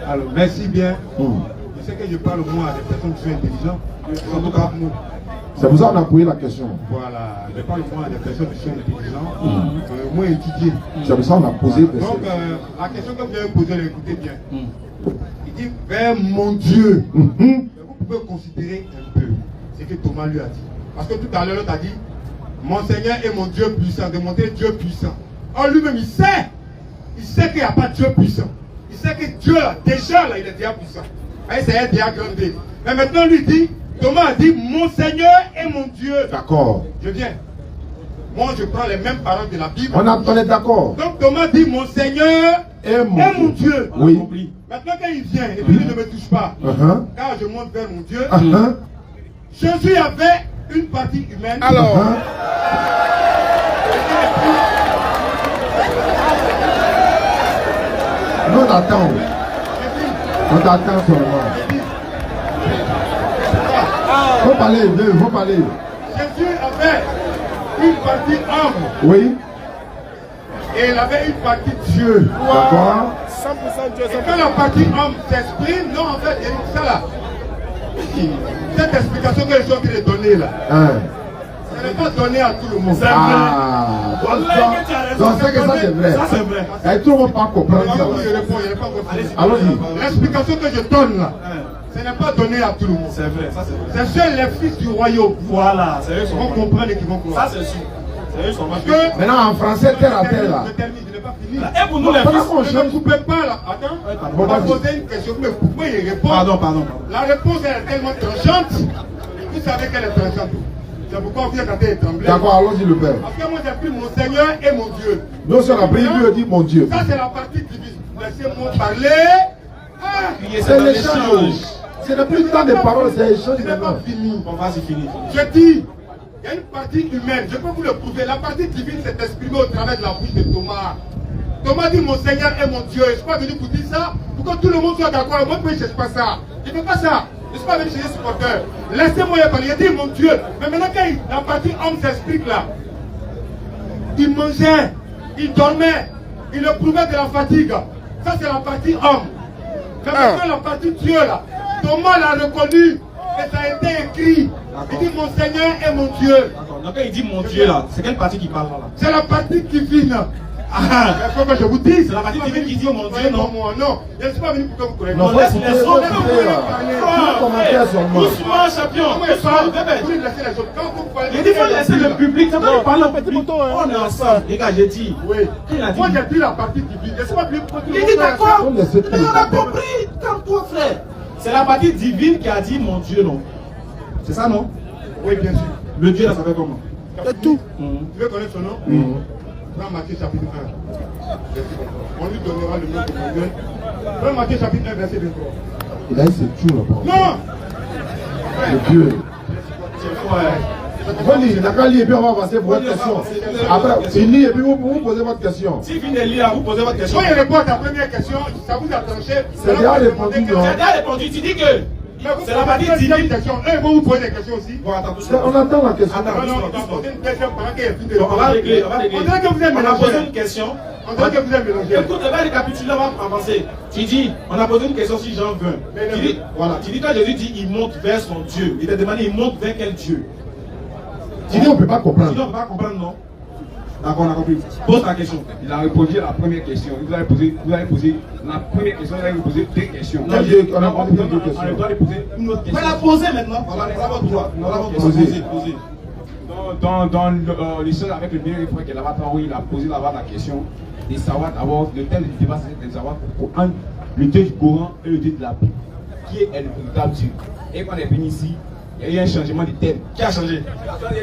Alors, merci bien. Je sais que je parle moins à des personnes qui sont intelligentes. En tout cas, nous. C'est pour ça qu'on a posé la question. Voilà, je parle moins à des personnes qui sont intelligentes, moins étudiées. C'est pour ça qu'on a posé la question. Donc, la question que vous avez posée, écoutez bien. Il dit, vers mon Dieu. Vous pouvez considérer un peu ce que Thomas lui a dit. Parce que tout à l'heure, l'autre a dit, mon Seigneur est mon Dieu puissant, de montrer Dieu puissant. Or, lui-même, il sait qu'il n'y a pas de Dieu puissant. Il sait que Dieu, là, déjà, là, il est déjà puissant. Et c'est déjà grandé. Mais maintenant, lui dit, Thomas a dit, mon Seigneur est mon Dieu. D'accord. Je viens. Moi, je prends les mêmes paroles de la Bible. On est d'accord. Donc, Thomas dit, mon Seigneur est mon Dieu. Oui. Maintenant, quand il vient, et puis il ne me touche pas, car je monte vers mon Dieu, Jésus avait une partie humaine. Alors. Nous, on attend. On t'attend seulement. Faut parler, faut parler. Jésus avait une partie homme. Oui. Et il avait une partie Dieu. D'accord. 100% Dieu. Et quand la partie homme s'exprime, non, en fait, il dit ça là. Cette explication que je suis en train de donner là. Ce n'est pas donné à tout le monde. C'est donc c'est que ça c'est vrai. Ça c'est vrai. Et tout le monde ne peut pas comprendre ça. Allons-y. L'explication que je donne là, ce n'est pas donné à tout le monde. C'est vrai, ça c'est vrai. C'est seuls les fils du royaume. Voilà, c'est eux qui vont comprendre et qui vont croire. Ça c'est sûr. C'est eux qui sont parce que maintenant en français, terre à terre là. Je termine, je n'ai pas fini. Et pour nous les fils, je ne coupez pas là. Attends, on va poser une question, mais vous pouvez y répondre. Pardon. La réponse est tellement tranchante. Vous savez qu'elle est tranchante. C'est pourquoi vous êtes en train de trembler. D'accord, allons-y le Père. Parce que moi j'ai pris mon Seigneur et mon Dieu. Nous on a pris, lui a dit mon Dieu. Ça c'est la partie divine. Laissez-moi parler. C'est l'échange. Ce n'est plus le temps des paroles, c'est l'échange. Ce n'est pas fini. On va s'y finir. Je dis, il y a une partie humaine, je peux vous le prouver. La partie divine s'est exprimée au travers de la bouche de Thomas. Thomas dit mon Seigneur est mon Dieu. Je ne suis pas venu pour dire ça, pour que tout le monde soit d'accord. Moi je ne cherche pas ça. Je ne fais pas ça. Je ne suis pas venu chercher ce porteur. Laissez-moi y parler. Il dit mon Dieu. Mais maintenant quand la partie homme s'explique là, il mangeait, il dormait, il éprouvait de la fatigue. Ça c'est la partie homme. Mais maintenant la partie Dieu là, Thomas l'a reconnu et ça a été écrit. Il dit mon Seigneur est mon Dieu. D'accord. Donc quand il dit mon Dieu là, c'est quelle partie qui parle là? C'est la partie divine. Il faut que je vous dise. C'est la partie divine qui dit mon Dieu, non? Non, je ne suis pas venu pour que vous connaissiez. Non, laisse les autres parler. Doucement, champion. Il dit qu'il faut laisser le public. Ça va parler au public. On est ensemble. Les gars, j'ai dit. Oui. Moi, j'ai dit la partie divine. Laissez-moi plus. Il dit d'accord. Mais on a compris. Comme toi, frère. C'est la partie divine qui a dit mon Dieu, non? C'est ça, non? Oui, bien sûr. Le Dieu, là, ça fait comment? C'est tout. Tu veux connaître son nom? Dans Matthieu chapitre 1. On lui donnera le nom de mon Dieu. Dans Matthieu chapitre 1, verset 23. Il a dit c'est tout là-bas. Non! Le Dieu. C'est quoi? Vous lisez, d'accord, et puis on va passer pour votre question. Après, il lit et puis vous posez votre question. Si vous venez de lire, vous posez votre question. Quand il répond à ta première question, ça vous a tranché. C'est déjà répondu, non? C'est déjà répondu, tu dis que. C'est la partie divine. Eux vont vous poser des questions aussi. Bon, attends, On attend la question. On va régler, on va régler. On dirait que vous êtes On a mélangé. posé une question. On dirait que vous êtes mélangé. Écoute, on va récapituler, on va avancer. Tu dis, on a posé une question sur Jean 20. Tu dis, voilà, tu dis quand Jésus dit, il monte vers son Dieu. Il t'a demandé, il monte vers quel Dieu? Tu dis, on ne peut pas comprendre. Tu dis, on ne peut pas comprendre, non? D'accord, on a compris. Pose ta question. Il a répondu à la première question. Vous avez posé la première question, vous avez posé deux questions. Non, on a compris deux questions. On doit lui poser une autre On question. va la poser maintenant. Voilà, on va votre droit. On va votre droit. Posez. Dans l'échange avec le meilleur frère qui est là-bas, il a posé là-bas la question de savoir d'abord, le thème du débat, c'est de savoir entre le Dieu du Coran et le Dieu de la Bible. Qui est le véritable Dieu? Et quand on est venu ici, il y a eu un changement de thème. Qui a changé?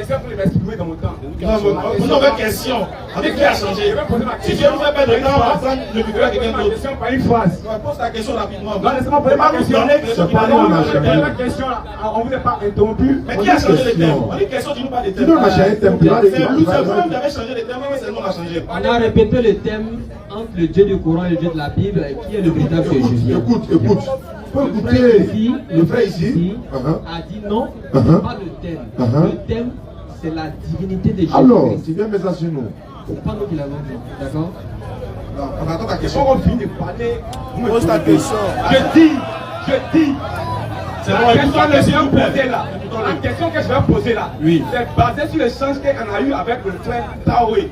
C'est pour m'exprimer dans mon temps. Vous n'avez pas de question. Avec qui a changé? Si Dieu nous fait perdre de temps, on va prendre le micro à quelqu'un d'autre. Par une phrase. Pose ta question rapidement. Non, laissez-moi poser ma question. La question, on ne vous a pas interrompu. Mais qui a changé le thème? On dit question, dis-nous pas des thèmes. Sinon, on a changé le thème. C'est vous-même qui avez changé le thème, mais c'est nous qui avons changé. On a répété le thème entre le Dieu du Coran et le Dieu de la Bible, qui est le véritable Dieu Jésus. Écoute. Le frère ici a dit non, ce n'est pas le thème. Le thème, c'est la divinité de Jésus. Alors, tu viens mettre ça sur nous. C'est pas nous qui l'avons dit, d'accord? On attend ta question. On finit de parler. Pose ta question. Je dis. C'est La bon, question que je vais écoutons-le. poser là, la question que je vais poser là, Oui. c'est basé sur l'échange qu'on a eu avec le frère Traoré.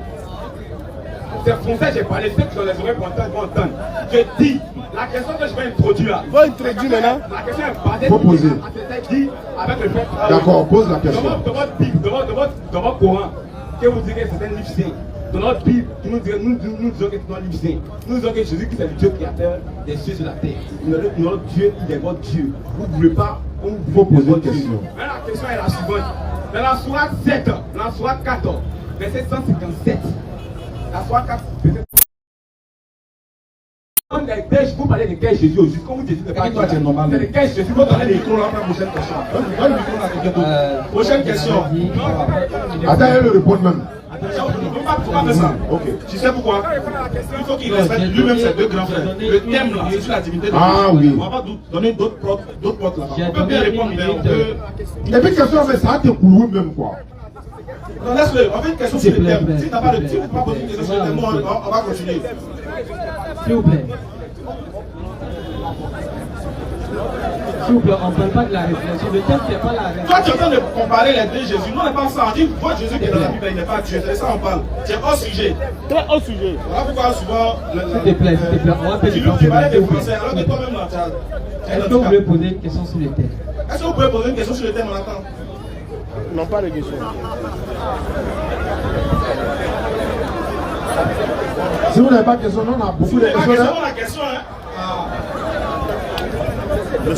C'est français, j'ai parlé, ceux qui sont les oreilles pour entendre. Je dis, la question que je vais introduire là. Va introduire maintenant. La question est basée Faut poser. sur ce que j'ai dit avec le frère Traoré. D'accord, pose la question. Dans votre Bible, dans votre Coran, que vous direz que c'est un livre saint. Dans notre Bible, nous disons que c'est un livre saint. Nous disons que Jésus-Christ est le Dieu créateur des cieux sur la terre. Notre Dieu, il est votre Dieu. Vous ne voulez pas, on vous poser votre une question. Dieu. Mais la question est la suivante. Dans la sourate 7, dans la sourate 14, verset 157, la sourate 4, verset vous parlez de quel Jésus aujourd'hui, comme vous dites, c'est de quel Jésus vous parlez de Micro là, la prochaine question. Donne le micro là, quelqu'un d'autre. Prochaine question. Attends, elle le répond même. Faut pas faire ça. Ok. Tu sais pourquoi? Il faut qu'il respecte lui-même ses deux grands frères. Le thème là, c'est sur la divinité de Dieu. Ah oui. On va pas donner d'autres portes là. On peut bien répondre, mais on peut. Et puis, question, mais ça a te couru même quoi. Non, laisse-le. On fait une question sur le thème. Si tu n'as pas de si vous ne pouvez pas poser une question sur le thème, on va continuer. S'il vous plaît. S'il vous plaît, on ne parle pas de la réflexion. Le thème, c'est pas la réflexion. Toi, tu es en train de comparer les deux Jésus. Nous, on n'est pas ça. On dit, votre Jésus qui est dans la Bible, il n'est pas Dieu. C'est ça on parle. C'est hors sujet. Très haut sujet. Voilà pourquoi souvent. S'il te plaît, on va faire Tu des nous parlais des questions. Français, alors que toi-même, là, tu as. Est-ce que vous voulez poser une question sur le thème? Est-ce que vous pouvez poser une question sur le thème? On attend. Non, pas de question. Si vous n'avez pas de question, on a beaucoup de C'est questions. pas Là. la question, hein.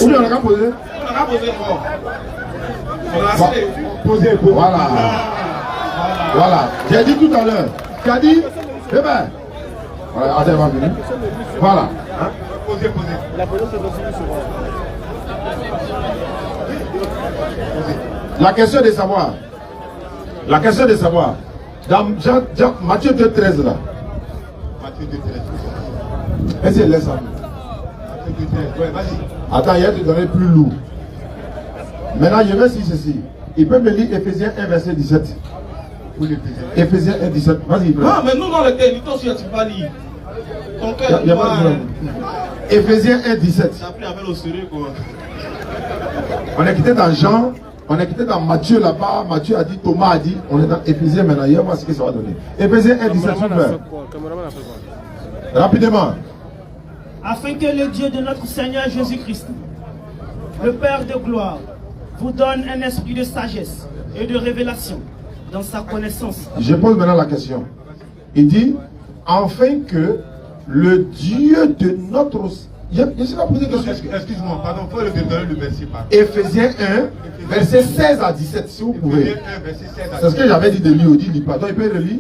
Ou bien on a qu'à poser. On a posé fort. On a Bon, assez de. posez. Voilà. Voilà. J'ai dit tout à l'heure. Tu as dit, eh ben. Voilà, attends, va venir. Voilà. Hein? Posez. La prochaine c'est souvent. La question de savoir. La question de savoir. Dans Matthieu 2,13 là. Matthieu 2,13. Est-ce qu'il laisse ça? Matthieu 2,13. Ouais, vas-y. Attends, il va te donner plus lourd. Maintenant, je vais dire ceci. Il peut me lire Ephésiens 1, verset 17. Pour les plaisirs. Ephésiens 1, 17. Vas-y, frère. Non, mais nous, dans le thème, toi aussi, tu vas lire. Ton cœur, Il n'y a pas de problème. Ephésiens 1, 17. ça a pris avec le sérieux, quoi. On est quitté dans Jean, on est quitté dans Matthieu là-bas. Matthieu a dit, Thomas a dit, on est dans Éphésiens maintenant. Il va voir ce que ça va donner. Éphésiens 1, 17, s'il vous plaît. Rapidement. Afin que le Dieu de notre Seigneur Jésus-Christ, le Père de gloire, vous donne un esprit de sagesse et de révélation dans sa connaissance. Je pose maintenant la question. Il dit, afin que le Dieu de notre... Je sais pas poser une question. Excuse-moi, pardon, il faut le donner le verset par. Éphésiens 1, verset 16 à 17, si vous pouvez. Éphésiens 1, verset 16 à C'est ce que j'avais dit de lui, il dit, pardon, il peut relire.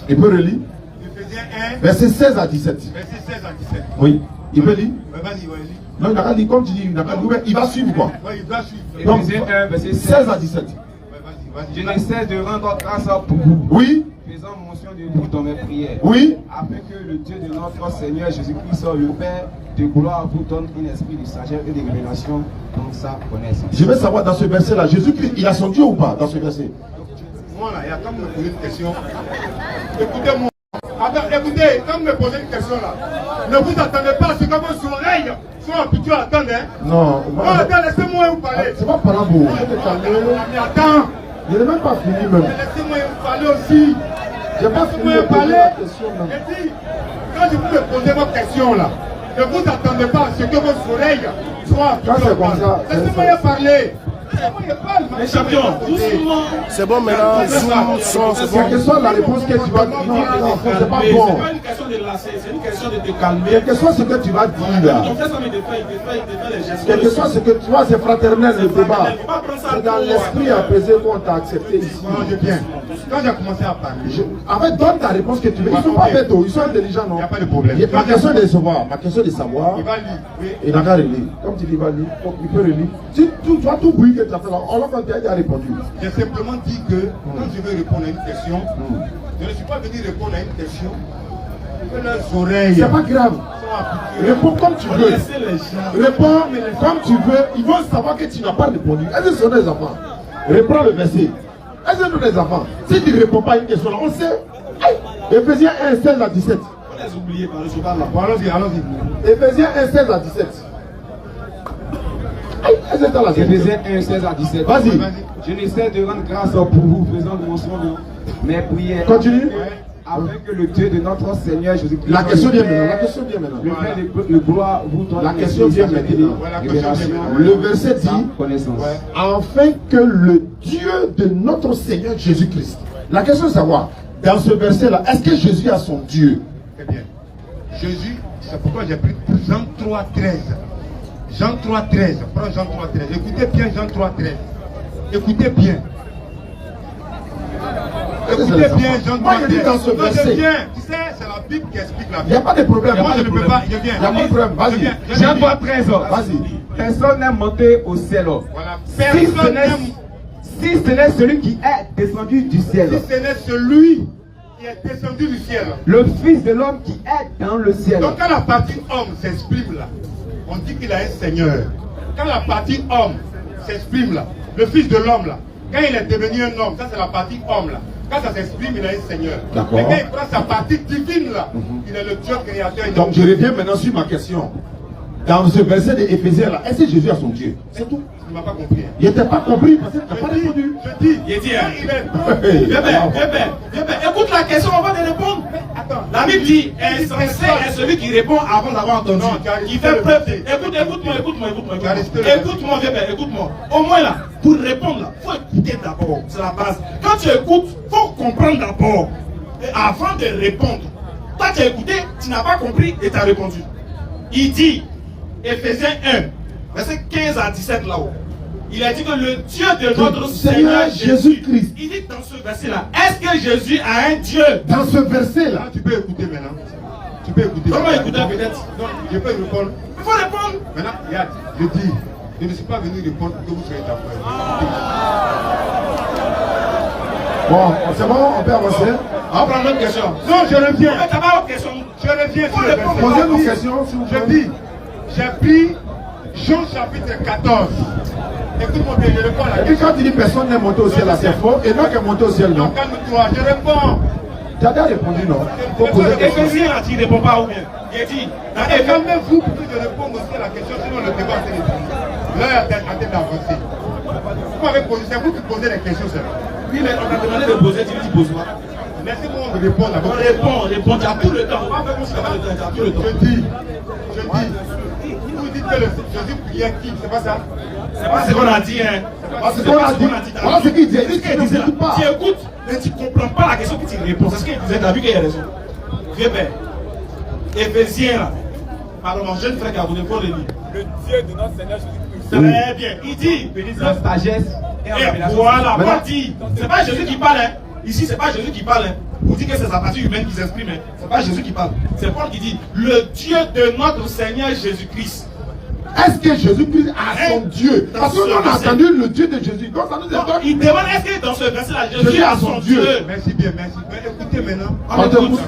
Il peut relire. Éphésiens 1, Verset 16 à 17. verset 16 à 17. Oui. Il peut lire. Ouais, vas-y, vas-y. Non, il n'a pas dit, comme tu dis, il n'a pas dit, il va suivre quoi. Ouais, il doit suivre. Donc, Éphésiens 1, verset 16 à 17. Ouais, vas-y, Je vas-y. ne cesse de rendre grâce pour vous, Oui, faisant mention de vous dans mes prières, oui. afin que le Dieu de notre Seigneur Jésus-Christ, le Père de gloire, vous donne un esprit de sagesse et de révélation dans sa connaissance. Je veux savoir dans ce verset-là, Jésus-Christ, il a son Dieu ou pas dans ce verset? Moi là, il y a quand me poser une question. Écoutez-moi. Attends, écoutez, quand vous me posez une question là, ne vous attendez pas à ce que vos oreilles soient habituées à attendre. Hein? Non. Non, attends, laissez-moi vous parler. C'est pas par là, vous. Faut te calmer. Mais attends, Je n'ai même pas fini même. laissez-moi vous parler aussi. J'ai pas fini Laissez-moi de vous poser parler. la question même. Et puis, quand je vous me posez vos questions là, ne vous attendez pas à ce que vos oreilles soient habituées Quand c'est à comme ça, attendre. Laissez-moi y parler. Laissez-moi y parler. Les champions, doucement. C'est bon maintenant, zoom, son, c'est Quelle que bon. soit la réponse que tu vas dire, non, c'est pas C'est bon. pas une question de lasser, c'est une question de te calmer. Quel que soit ce que tu vas dire là, On fait ça, mais il fait les gestes. quel que soit ce que tu vois, c'est fraternel le débat. Faut pas prendre ça C'est dans trop, l'esprit apaisé qu'on t'a accepté ici. Non, je viens. Quand j'ai commencé à parler, En fait, donne ta réponse que tu veux. Ils sont pas bêtes, ils sont intelligents, non? il n'y a pas de problème. Ma question est de savoir. Ma question est de savoir. Il va lire. Oui. Il n'a qu'à relire. Comme tu dis, il va lire. Il peut relire. Si tu vois tout bruit que tu as fait là, on l'a déjà répondu. J'ai simplement dit que quand je veux répondre à une question, je ne suis pas venu répondre à une question que leurs oreilles C'est pas grave. sont habituées. Réponds comme tu veux. Laissez les gens. Réponds comme tu veux. Ils vont savoir que tu n'as pas répondu. Est-ce que ce sont des enfants? Reprends le verset. Est-ce que ce sont des enfants? Si tu ne réponds pas à une question, on sait. Éphésiens 1, 16 à 17. On les oubliés par le cheval là. Bon, allons-y, allons-y. Éphésiens 1, 16 à 17. Éphésiens 1, 16 à 17. Vas-y. Je n'essaie de rendre grâce pour vous, faisant mention de mes prières. Continue. Afin que le Dieu de notre Seigneur Jésus-Christ. La question vient maintenant. La question vient maintenant. Le Père de gloire vous donne. La question vient maintenant. Le verset dit connaissance. afin que le Dieu de notre Seigneur Jésus-Christ. La question est de savoir, dans ce verset-là, est-ce que Jésus a son Dieu? Très bien. Jésus, c'est pourquoi j'ai pris Jean 3, 13. Jean 3, 13. Prends Jean 3, 13. Écoutez bien Jean 3, 13. Écoutez bien. Écoutez bien Jean 3, 13. Moi, je dis dans ce verset. Tu sais, c'est la Bible qui explique la Bible. Il n'y a pas de problème. Moi, je ne peux pas. Je viens. Il n'y a pas de problème. Vas-y. Jean 3, 13. Vas-y. Personne n'est monté au ciel. Voilà. Si ce n'est celui qui est descendu du ciel. Si ce n'est celui qui est descendu du ciel. Le Fils de l'homme qui est dans le ciel. Donc quand la partie homme s'exprime là, on dit qu'il a un Seigneur. Quand la partie homme s'exprime là, le Fils de l'homme là, quand il est devenu un homme, ça c'est la partie homme là. Quand ça s'exprime, il a un Seigneur. Mais quand il prend sa partie divine là, il est le Dieu créateur. Donc je reviens maintenant sur ma question. Dans ce verset de Éphésiens là, est-ce que Jésus a son Dieu? C'est tout. Tu ne m'as pas compris. Hein. Il n'était pas compris parce que tu n'as pas répondu. Je dis, Il dit, hein. il est. Viens bien. Écoute la question avant de répondre. Attends. La Bible dit, insensé est celui qui répond avant d'avoir entendu. Non, tu as Qui fait preuve. Écoute-moi. Écoute-moi, viens bien, écoute-moi. Au moins là, pour répondre là, il faut écouter d'abord. C'est la base. Quand tu écoutes, il faut comprendre d'abord. Et avant de répondre. Toi, tu as écouté, tu n'as pas compris et tu as répondu. Il dit, Éphésiens 1, verset 15 à 17 là-haut. Il a dit que le Dieu de notre Seigneur Jésus-Christ. Il dit dans ce verset-là, est-ce que Jésus a un Dieu? Dans ce verset-là, Tu peux écouter maintenant. Tu peux écouter. Comment écouter peut-être? Non, je peux répondre. Il faut répondre. Maintenant, regarde, je dis, je ne suis pas venu répondre que vous soyez d'accord. bon, c'est bon, on peut avancer. On va prendre une question. Non, je reviens. Mais t'as pas autre question. Je reviens sur le verset. Posez nos questions, s'il vous plaît. Je dis, j'ai pris Jean chapitre 14. Écoute-moi bien, je réponds à la Et puis question. quand tu dis personne n'est monté au ciel, là c'est faux. Et non qui est monté au ciel, Non, non. calme-toi, je réponds. Tu as déjà répondu, non. Il faut poser des questions. Éphésiens là, tu ne réponds pas ou bien. Il dit, dans Et Éphésiens. calmez-vous pour que je réponde aussi à la question, sinon le débat c'est les Là, il y a en train d'avancer. Vous m'avez posé, c'est vous qui posez les questions, c'est vrai. Oui, mais on t'a demandé de poser, tu poses pas. Laissez-moi me répondre On d'abord. répond, tu as tout le temps. On va faire comme si tu n'avais pas le temps, tu as tout le temps. Je dis, vous dites que le Jésus priait qui, c'est pas ça? C'est pas ce qu'on a dit, hein. C'est ce qu'on a dit. Voilà ce qu'il dit. Il dit qu'il ne disait là. écoute pas. Tu écoutes, mais tu ne comprends pas la question que tu réponds. C'est ce qu'il disait, tu as vu qu'il y a raison. Viens bien. Éphésiens là. Pardon, mon jeune frère qui a voulu le lire. Le Dieu de notre Seigneur Jésus-Christ. Très bien. Il dit, La sagesse et en et révélation. voilà, Maintenant- pas dit. C'est pas Jésus qui parle, hein. Ici, c'est pas Jésus qui parle, hein. Vous dites que c'est sa partie humaine qui s'exprime, hein. C'est pas Jésus qui parle. C'est Paul qui dit, le Dieu de notre Seigneur Jésus-Christ. Est-ce que Jésus-Christ a son Dieu? Parce que nous on a entendu le Dieu de Jésus. Donc ça nous Non, étonne. il demande est-ce que dans ce verset-là, Jésus a son Dieu. Merci bien, merci. Mais écoutez maintenant. On écoute.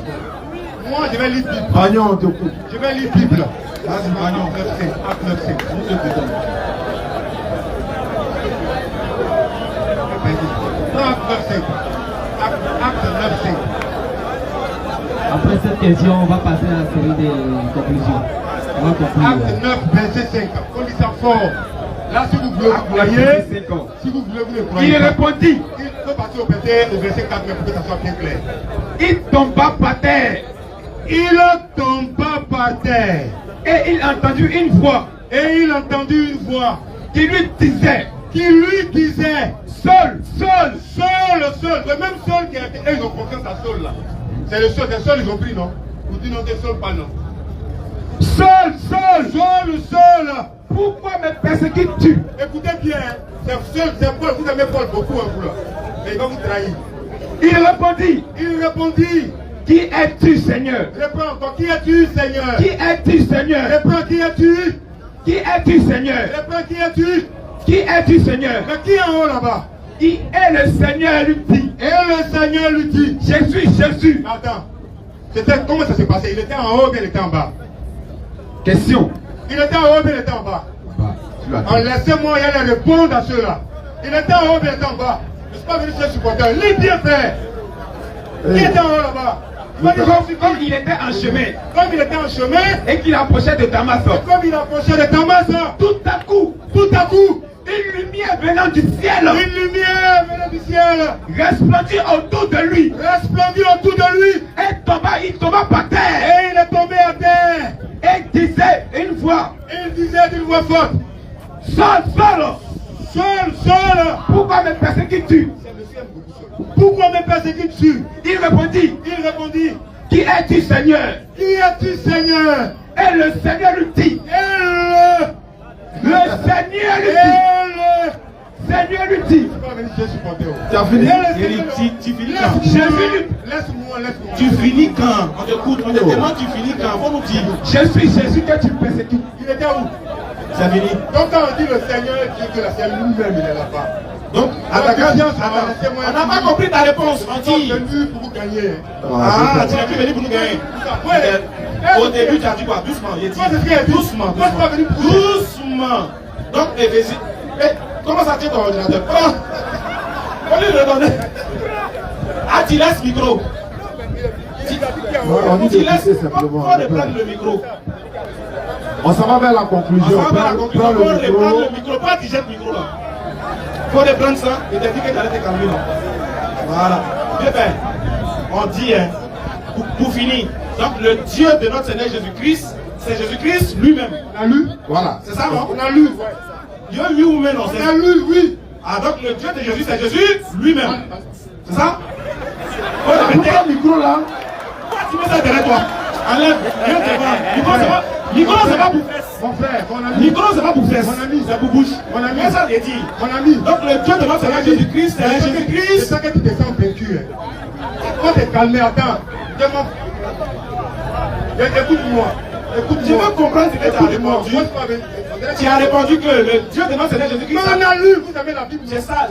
Moi, je vais lire Bible. Pagnon, on t'écoute. Je vais lire Bible. Vas-y, Magnon, acte 9, 5. Nous écoutons. Non, acte 9, 5. Acte 9, 5. Après cette question, on va passer à la série des conclusions. On va conclure. Acte 9, verset 5. On lit ça fort. Là, si vous voulez vous croyez, si vous voulez vous le croyez. Il répondit, Il faut passer au verset 4 pour que ça soit bien clair. il tomba par terre Il tomba par terre. et il entendit une voix Et il entendit une voix qui lui disait, qui lui disait, Saul, Saul, Saul, le même Saul qui a été. Et ils ont confiance à Saul là. C'est le Saul, ils ont pris, non? Vous dites non, c'est Saul, pas non. Saul, Saul, Saul. pourquoi me persécutes-tu? Écoutez bien, hein. C'est Saul, c'est Paul, vous aimez Paul beaucoup, hein, vous là. Mais il va vous trahir. Il répondit, qui es-tu, Seigneur? Réponds encore, qui es-tu, Seigneur? Qui es-tu, Seigneur? Réponds, qui es-tu? Qui es-tu, Seigneur? Réponds, qui es-tu? Qui es-tu, Seigneur? Mais qui est en haut là-bas? Il est le Seigneur, lui dit. Et le Seigneur lui dit, Jésus. attends, comment ça s'est passé? Il était en haut ou bien il était en bas? Question. Il était en haut ou bien il était en bas? Laissez-moi y aller répondre à ceux-là. Il était en haut ou bien il était en bas? Je ne suis pas venu chez le supporter. Lis bien, frère. Qui était en haut là-bas? Comme il était en chemin. Comme il était en chemin. Et qu'il approchait de Damas. Comme il approchait de Damas. Tout à coup. Une lumière venant du ciel. Une lumière venant du ciel. Resplendit autour de lui. Et il tomba par terre. Et il est tombé à terre. Et il disait d'une voix forte. Saul, pourquoi me persécutes-tu? Pourquoi me persécutes-tu? Il répondit, qui es-tu, Seigneur? Et le Seigneur lui dit, Seigneur lui dit, tu as fini? Tu finis quand? Laisse-moi. Tu finis quand? On t'écoute, on te demande tu finis quand? Faut nous dire. Je suis Jésus que tu persécutes. Il était où? C'est fini. Donc quand on dit le Seigneur Dieu que la c'est lui-même, il est là-bas. Donc, à ta conscience, on n'a pas compris ta réponse. On dit. Pour vous gagner. Ah, tu n'as plus venu pour nous gagner. Au début, tu as dit quoi? Doucement. Il dit doucement. Donc, Éphésiens. Comment ça tient ton ordinateur? On lui redonne. Ah, tu laisses le micro. Tu laisses simplement. Faut reprendre le micro. On s'en va vers la conclusion. Prends le micro. Pas tu jettes le micro là. Faut reprendre ça et te dire que tu allais te calmer là. Voilà. Bien fait. On dit, hein, pour finir. Donc le Dieu de notre Seigneur Jésus-Christ, c'est Jésus-Christ lui-même. On a lu. Voilà. C'est ça, non? On a lu. Dieu lui-même, non? On a lu, oui. Ah, donc le Dieu de Jésus, c'est Jésus lui-même. C'est ça? Pourquoi le micro là? Tu mets ça derrière toi. Enlève. Viens devant. Micro, c'est pas pour fesses. Mon frère, mon ami. Micro, c'est pas pour fesses. Mon ami. C'est pour bouche. Mon ami. Mais ça, j'ai dit. Mon ami. Donc le Dieu de notre Seigneur Jésus-Christ, c'est Jésus-Christ. C'est ça que tu te sens vaincu. Quand tu es calmé, attends. Écoute-moi. Je veux comprendre ce que tu as répondu. Tu as répondu que le Dieu de notre Seigneur Jésus-Christ. Mais on a lu, vous avez la Bible. C'est ça.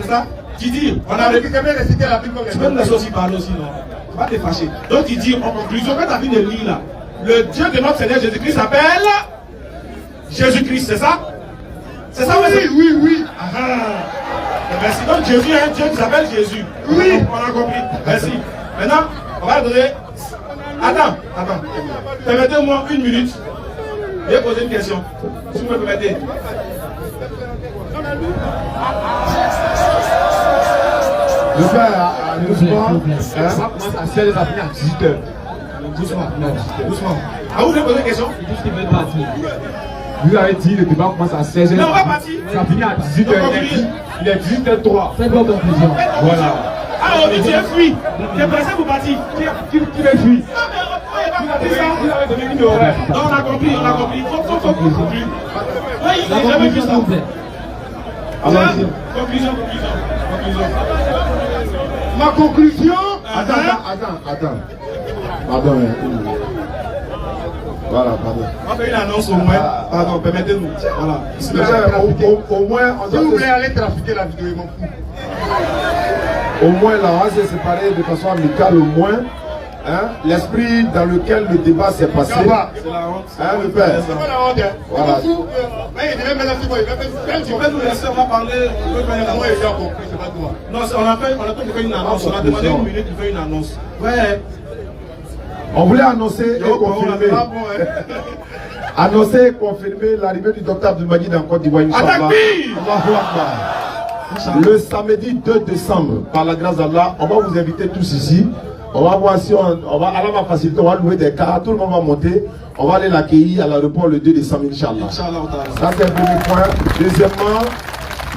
Tu dis, on a récité la Bible. Tu peux nous laisser aussi parler aussi, non? Tu vas te fâcher. Donc tu dis, en conclusion, quand tu as fini de lire là, le Dieu de notre Seigneur Jésus-Christ s'appelle Jésus-Christ, c'est ça? C'est ça? Oui. Merci. Donc Jésus est un Dieu qui s'appelle Jésus. Oui. On a compris. Merci. Maintenant, on va donner. Attends. Permettez-moi 1 minute. Je vais poser une question. Si vous me permettez. Le père a doucement. Ça commence à 16h, ça finit à 18h. Doucement. Ah, vous voulez poser une question? Vous avez dit le débat commence à 16h. Non, on va partir. Ça finit à 18h. Il est 18h03. Faites vos conclusions. Voilà. Ah, on dit tu es fui. Tu es pressé pour partir. Qui veut fuir? Vous avez donné une horaire. Non, on a compris. Il faut conclure. Oui, il n'a jamais vu ça. Conclusion. Ma conclusion. Attends. Pardon. Voilà, pardon. On fait une annonce au moins. Pardon, permettez-nous. Voilà. Au moins, si vous voulez aller trafiquer la vidéo, il m'en fout. Au moins, là, on va se séparer de façon amicale, au moins. Hein, l'esprit dans lequel le débat s'est passé. C'est la honte. Hein, le père. C'est pas la honte. Voilà. Tu peux nous laisser, on va parler. On peut faire une annonce. Non, on a fait une annonce. On a demandé 1 minute pour faire une annonce. Ouais. On voulait annoncer et confirmer. Annoncer et confirmer l'arrivée du docteur Abdelmajid en Côte d'Ivoire. Le samedi 2 décembre, par la grâce d'Allah, on va vous inviter tous ici. On va voir si Allah va faciliter, on va louer des cars, tout le monde va monter. On va aller l'accueillir à l'aéroport le 2 décembre, Inch'Allah. Ça c'est le premier point. Deuxièmement,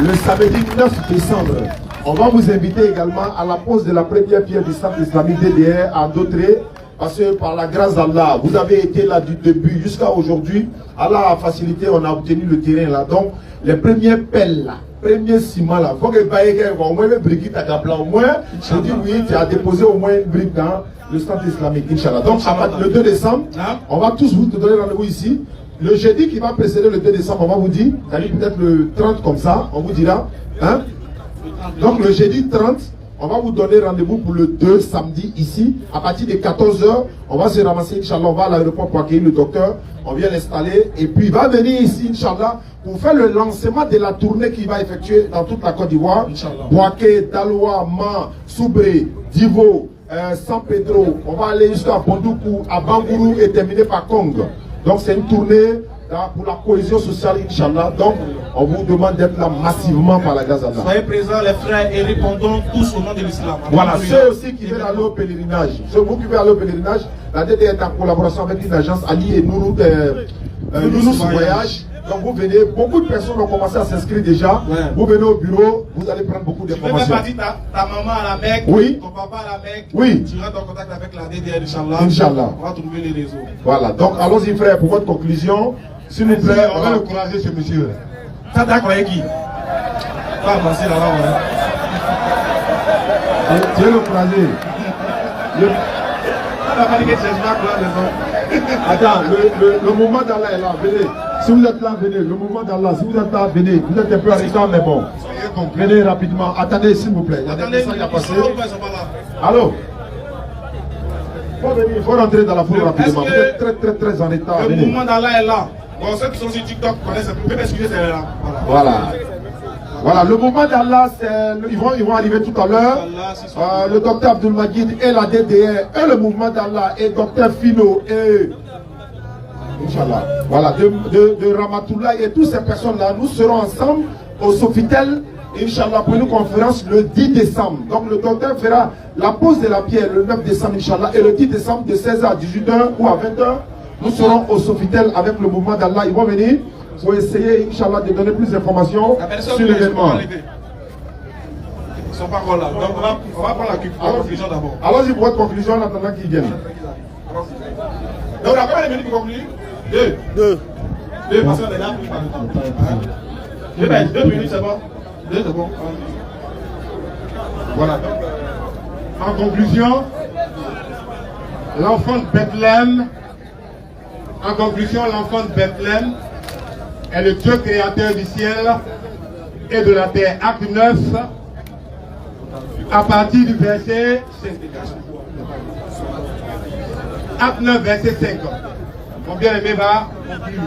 le samedi 9 décembre, on va vous inviter également à la pose de la première pierre du centre islamique DDR à Dautré. Parce que par la grâce d'Allah, vous avez été là du début jusqu'à aujourd'hui. Allah a facilité, on a obtenu le terrain là. Donc, les premières pelles là, premier ciment là, il faut que au moins une brique à Gabla, au moins, je dis oui, tu as déposé au moins une brique dans le centre islamique, Inch'Allah. Donc, le 2 décembre, on va tous vous donner rendez-vous ici. Le jeudi qui va précéder le 2 décembre, on va vous dire, peut-être le 30 comme ça, on vous dira. Hein? Donc, le jeudi 30, on va vous donner rendez-vous pour le 2 samedi ici. À partir de 14h, on va se ramasser, Inch'Allah, on va à l'aéroport pour accueillir le docteur. On vient l'installer et puis il va venir ici, Inch'Allah, pour faire le lancement de la tournée qu'il va effectuer dans toute la Côte d'Ivoire. Boaké, Daloa, Man, Soubré, Divo, San Pedro, on va aller jusqu'à Bondoukou, à Bangourou et terminer par Kong. Donc c'est une tournée pour la cohésion sociale, Inch'Allah. Donc on vous demande d'être là massivement par la grâce d'Allah. Soyez présents les frères et répondons tous au nom de l'islam. Voilà, ceux aussi qui veulent aller au pèlerinage. Ceux vous qui veulent aller au pèlerinage, la DD est en collaboration avec une agence Ali et Nourou Voyage. Donc vous venez, beaucoup de personnes ont commencé à s'inscrire déjà. Ouais. Vous venez au bureau, vous allez prendre beaucoup d'informations. Tu veux même pas dire ta maman à la Mecque, oui. Ton papa à la Mecque, oui. Tu rentres en contact avec la DDR, Inch'Allah. Inch'Allah. On va trouver les réseaux. Voilà, donc allons-y frère pour votre conclusion. S'il vous plaît, on va encourager ce monsieur. Ça d'accord avec qui? Pas avancer là-bas, ouais. Tu veux l'encourager. Attends, le mouvement d'Allah est là, venez. Si vous êtes là, venez. Le mouvement d'Allah, si vous êtes là, venez. Vous êtes un peu arrêtant, mais bon. Venez rapidement. Attendez, s'il vous plaît. Il y a des messages à passer. Allô? Il faut rentrer dans la foule rapidement. Vous êtes très en retard. Le mouvement d'Allah est là. Bon, ceux qui sont sur TikTok connaissent un peu. Vous m'excuser, c'est là. Voilà, le mouvement d'Allah, ils vont arriver tout à l'heure. Le docteur Abdul Majid et la DDR et le mouvement d'Allah et docteur Philo et Inch'Allah. Voilà, de Ramatoullah et toutes ces personnes-là, nous serons ensemble au Sofitel, Inch'Allah, pour une conférence le 10 décembre. Donc le docteur fera la pose de la pierre le 9 décembre, Inch'Allah, et le 10 décembre de 16h à 18h ou à 20h, nous serons au Sofitel avec le mouvement d'Allah. Ils vont venir pour essayer, Inch'Allah, de donner plus d'informations sur l'événement. Ils sont pas encore là. Donc on va prendre la conclusion d'abord. Allons-y pour votre conclusion en attendant qu'ils viennent. Donc la combien de minutes pour conclure? Deux. Parce qu'on est là pour parler. 2 minutes, c'est bon. 2, c'est bon. Voilà. Donc, en conclusion, l'enfant de Bethléem, est le Dieu créateur du ciel et de la terre. Acte 9, à partir du verset 5. Acte 9, verset 5. Mon bien-aimé va conclure.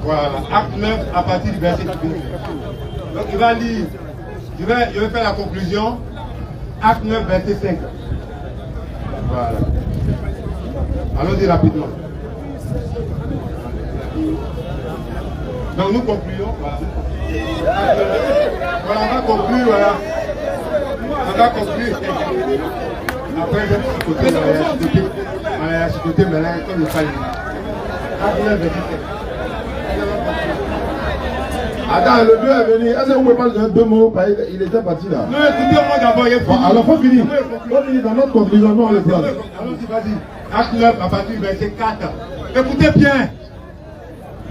Voilà. Acte 9, à partir du verset 5. Donc il va lire. Je vais faire la conclusion. Acte 9, verset 5. Voilà. Allons-y rapidement. Donc nous concluons. Voilà, on va conclure. Voilà. On va conclure. Après, je vais chicoter maintenant, comme le fallait. Attends, le 2 est venu. Est-ce que vous pouvez pas dire 2 mots? Il était parti là. Non, écoutez-moi d'abord. Alors, faut finir. Faut finir dans notre conclusion. Non, on le prend. Allons-y, vas-y. Acte 9, à partir du verset 4. Écoutez bien.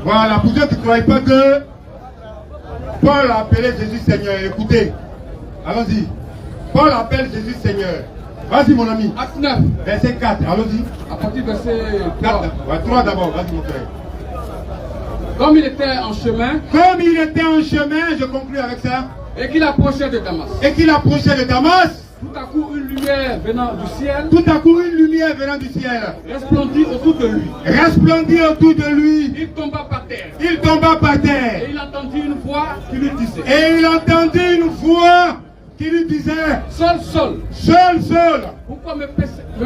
Voilà, pour ceux qui ne croient pas que Paul a appelé Jésus Seigneur. Écoutez. Allons-y. Paul appelle Jésus Seigneur. Vas-y mon ami. Acte 9. Verset 4. Allons-y. À partir du verset 4. Ouais, 3 d'abord. Vas-y mon frère. Comme il était en chemin. Je conclue avec ça. Et qu'il approchait de Damas. Tout à coup, une lumière venant du ciel. Resplendit autour de lui. Il tomba par terre. Et il entendit une voix qui lui disait. Saul. Pourquoi me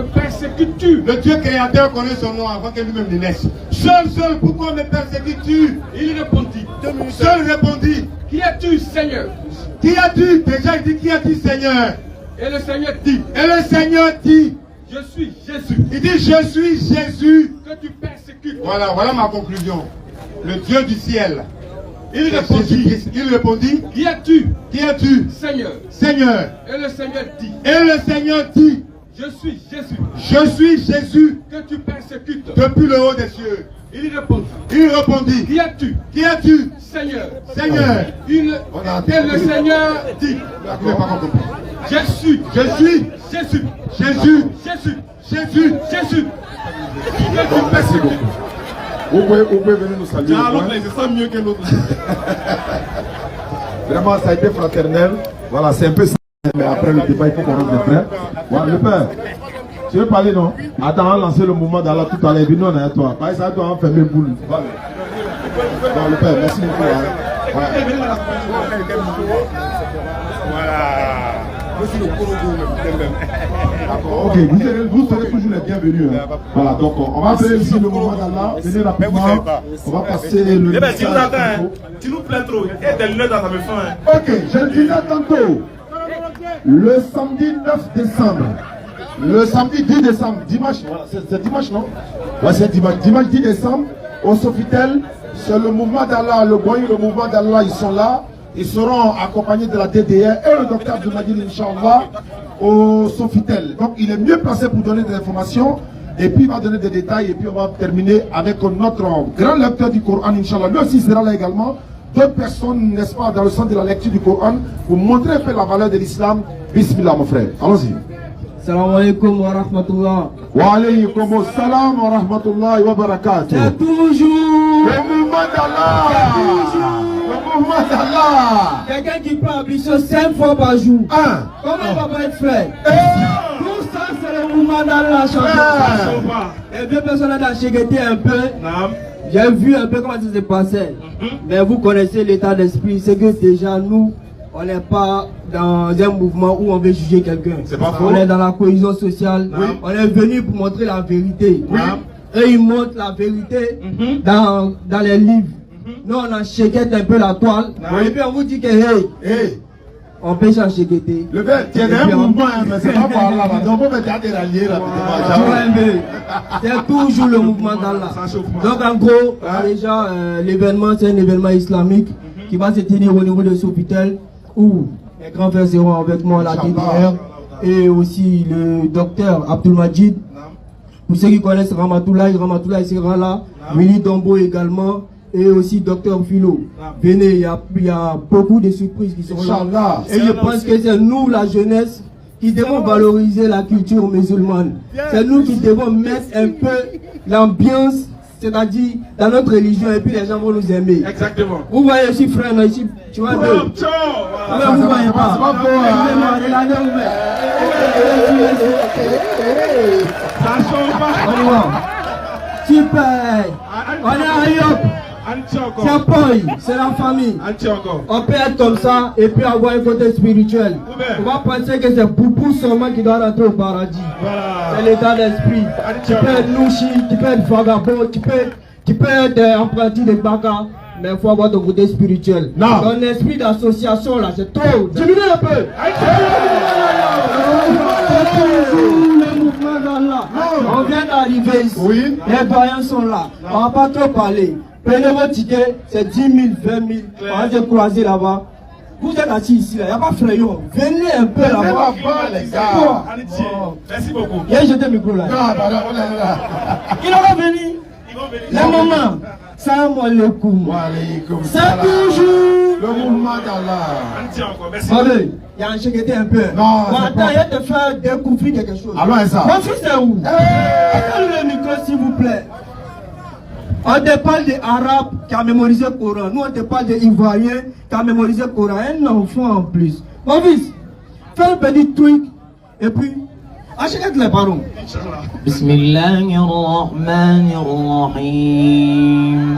persécutes-tu? Le Dieu créateur connaît son nom avant que lui-même ne naisse. Saul, pourquoi me persécutes-tu? Il répondit. Saul répondit. Qui es-tu, Seigneur? Déjà il dit qui es-tu, Seigneur? Et le Seigneur dit. Je suis Jésus. Il dit je suis Jésus. Que tu persécutes. Voilà ma conclusion. Le Dieu du ciel. Il répondit. Qui es-tu? Seigneur. Et le Seigneur dit. Je suis Jésus. Que tu persécutes. Depuis le haut des cieux. Il répondit. Qui es-tu? Seigneur. Et le Seigneur dit. Je suis Jésus. Merci beaucoup. Vous pouvez venir nous saluer. L'autre, c'est ça mieux que l'autre. Vraiment, ça a été fraternel. Voilà, c'est un peu ça. Mais après le débat, il faut qu'on rentre des frères. Voilà, le père. Tu veux parler, non? Attends, on a lancé le mouvement d'Allah tout à l'heure. Puis nous, on est à toi. Par ça, toi, on fait mes boules. Voilà. Bon, le père, merci beaucoup. Voilà. Voilà. Ok, vous serez toujours les bienvenus. Hein. Voilà, donc on va faire ici le mouvement d'Allah. Venez rapidement. On va passer le. Eh bien, si vous attendez, tu nous plais trop. Et des lunettes dans ta fin. Ok, je disais tantôt. Le samedi 9 décembre. Le samedi 10 décembre. Dimanche, c'est dimanche, non? Ouais, c'est dimanche. Dimanche 10 décembre, au Sofitel. C'est le mouvement d'Allah, le Boy, le mouvement d'Allah, ils sont là. Ils seront accompagnés de la DDR et le docteur Abdelmadine, Inch'Allah, au Sofitel. Donc il est mieux placé pour donner des informations. Et puis il va donner des détails. Et puis on va terminer avec notre grand lecteur du Coran, Inch'Allah. Lui aussi sera là également. D'autres personnes, n'est-ce pas, dans le centre de la lecture du Coran, pour montrer un peu la valeur de l'islam. Bismillah, mon frère. Allons-y. Salam alaikum wa rahmatullah. Wa alaykum salam wa rahmatullah wa barakatuh. C'est toujours le mouvement d'Allah. Le mouvement d'Allah. Quelqu'un qui peut ambition 5 fois par jour. Comment va pas être frère? Tout ça, c'est le mouvement d'Allah. Et bien, personne n'a chégueté un peu. J'ai vu un peu comment ça s'est passé. Mais vous connaissez l'état d'esprit. C'est que déjà, nous, on n'est pas dans un mouvement où on veut juger quelqu'un. On est dans la cohésion sociale. On est venu pour montrer la vérité. Et ils montrent la vérité dans les livres. Nous, on a chéguette un peu la toile. Et puis on vous dit que, hey, on peut changer guetter. Le fait, il y a un mouvement, mais c'est pas par là. Donc on peut garder rallier là. C'est toujours le mouvement d'Allah. Donc en gros, déjà, l'événement, c'est un événement islamique qui va se tenir au niveau de Sofitel, où les grands frères seront avec moi, la DDR, et aussi le docteur Abdelmadjid. Pour ceux qui connaissent Ramatoulaye sera là, Willy Dombo également, et aussi docteur Philo. Venez, il y a beaucoup de surprises qui seront là. Et je pense que c'est nous, la jeunesse, qui devons valoriser la culture musulmane. C'est nous qui devons mettre un peu l'ambiance, c'est-à-dire dans notre religion, et puis les gens vont nous aimer. Exactement. Vous voyez ici, frère, ici, tu vois deux. Mais vous ne voyez pas. Super. On est à Yop. C'est Paul, c'est la famille. On peut être comme ça et puis avoir un côté spirituel. On va penser que c'est Poupou seulement qui doit rentrer au paradis. C'est l'état d'esprit. Tu peux être louchi, tu peux être vagabond, tu peux être apprenti de Baka, mais il faut avoir ton côté spirituel. Ton esprit d'association là, c'est trop. Diminue un peu. Le mouvement d'Allah. On vient d'arriver ici. Les doyens sont là. On va pas trop parler. Prenez votre ticket, c'est 10 000, 20 000. On va se croiser là-bas. Vous êtes assis ici, là, il n'y a pas frayot. Venez un peu là-bas. Les gars. Merci beaucoup. Il y a jeté le micro là. Il va venir. Les mamans. Salam alaikum. C'est toujours le mouvement d'Allah. Allez, il y a un chégueté un peu. Non, attends, il va te faire découvrir quelque chose. Alors, ça. Mon fils est où? Attends le micro s'il vous plaît. On te parle des Arabes qui a mémorisé le Coran. Nous, on te parle des Ivoiriens qui a mémorisé le Coran. Un enfant en plus. Mon fils, fais un petit truc. Et puis, achète les parents. Bismillahirrahmanirrahim.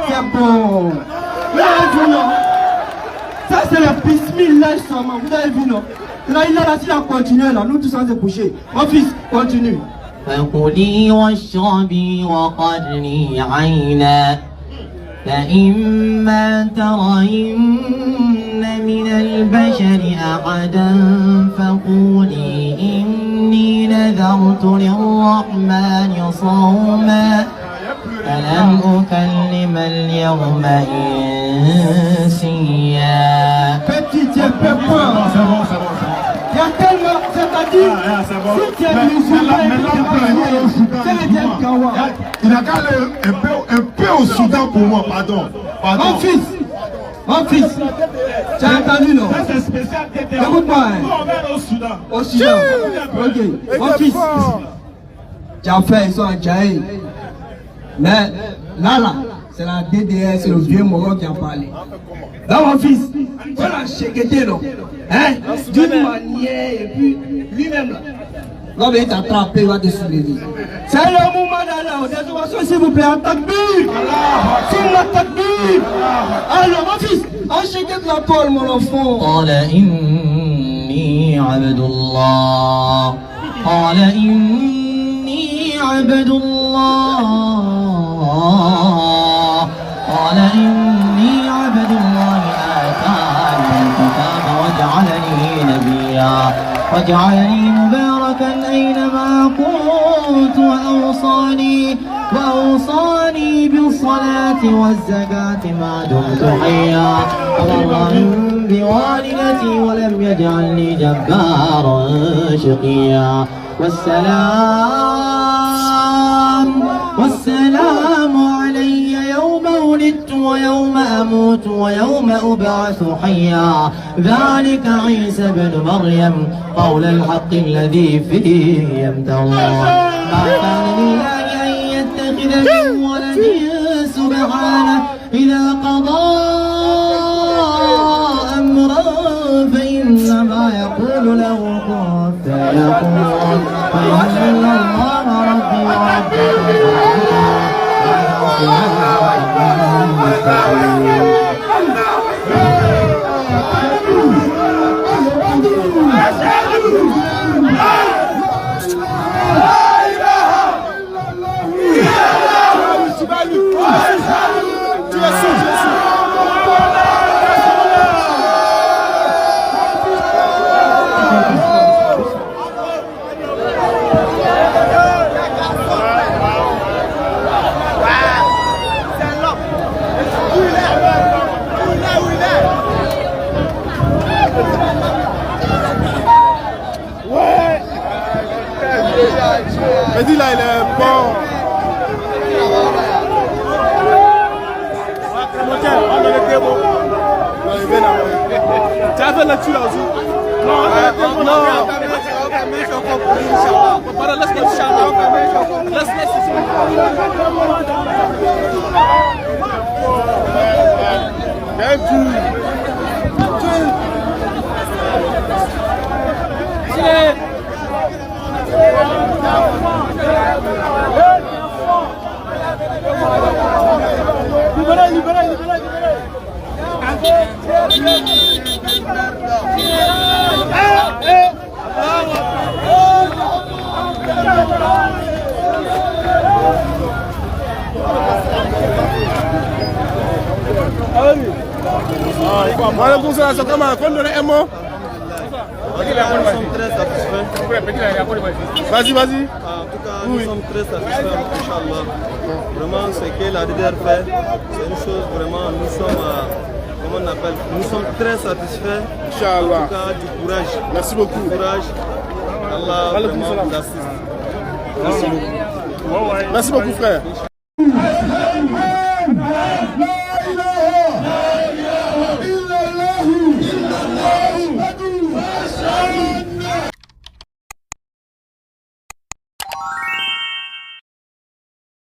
C'est bon. Vous avez vu, non? Ça, c'est le bismillah seulement. Vous avez vu, non? Là, il a continué, là. Nous, tous, on s'est couché. Mon fils, continue. فكلي واشربي وقري عينا فإما ترين من البشر أحدا فقولي إني نذرت للرحمن صوما فلن أكلم اليوم إنسيا. Il y a tellement, c'est-à-dire, si tu es musulman, il a qu'à aller un peu au Soudan pour moi, pardon. Mon fils, tu as entendu, non? Ça c'est spécial. Écoute-moi. Au Soudan. Au Soudan. Ok. Mon fils, tu as fait, ils sont en Djaï. Mais là, c'est la DDR, c'est le vieux Moron qui a parlé. Là, mon fils, on a chégueté, non? Hein? D'une manière, et puis lui-même là. L'homme est attrapé, il va te soulever. C'est le mouvement d'Allah. Des ovations, s'il vous plaît, en takbir. Sur la takbir. Alors, mon fils, enchèque la toile, mon enfant. قال إني عبد الله قال إني عبد الله قال إني عبد الله آتاني الكتاب وجعلني نبيا وجعلني مباركا أينما كنت وأوصاني بالصلاة والزكاة ما دمت حيا وبرا بوالدتي ولم يجعلني جبارا شقيا والسلام علي يوم ولدت ويوم أموت ويوم أبعث حيا ذلك عيسى بن مريم قول الحق الذي فيه يمترون ما كان لله أن يتخذ من ولد سبحانه إذا قضى أمرا فإنما يقول له كن فيكون فإن الله ربي Vas-y là, il est bon. Tu as fait là-dessus là aussi? Non, non. Voilà, pour ça, c'est comme un fond de l'aimant. Nous sommes très satisfaits. Vas-y, vas-y. En tout cas, nous sommes très satisfaits, Inch'Allah. Vraiment, ce que la leader fait, c'est une chose vraiment, nous sommes, comment on appelle, nous sommes très satisfaits. Inch'Allah. En tout cas, du courage. Merci beaucoup. Du courage. Allah vraiment vous assiste. Merci beaucoup. Merci beaucoup, frère.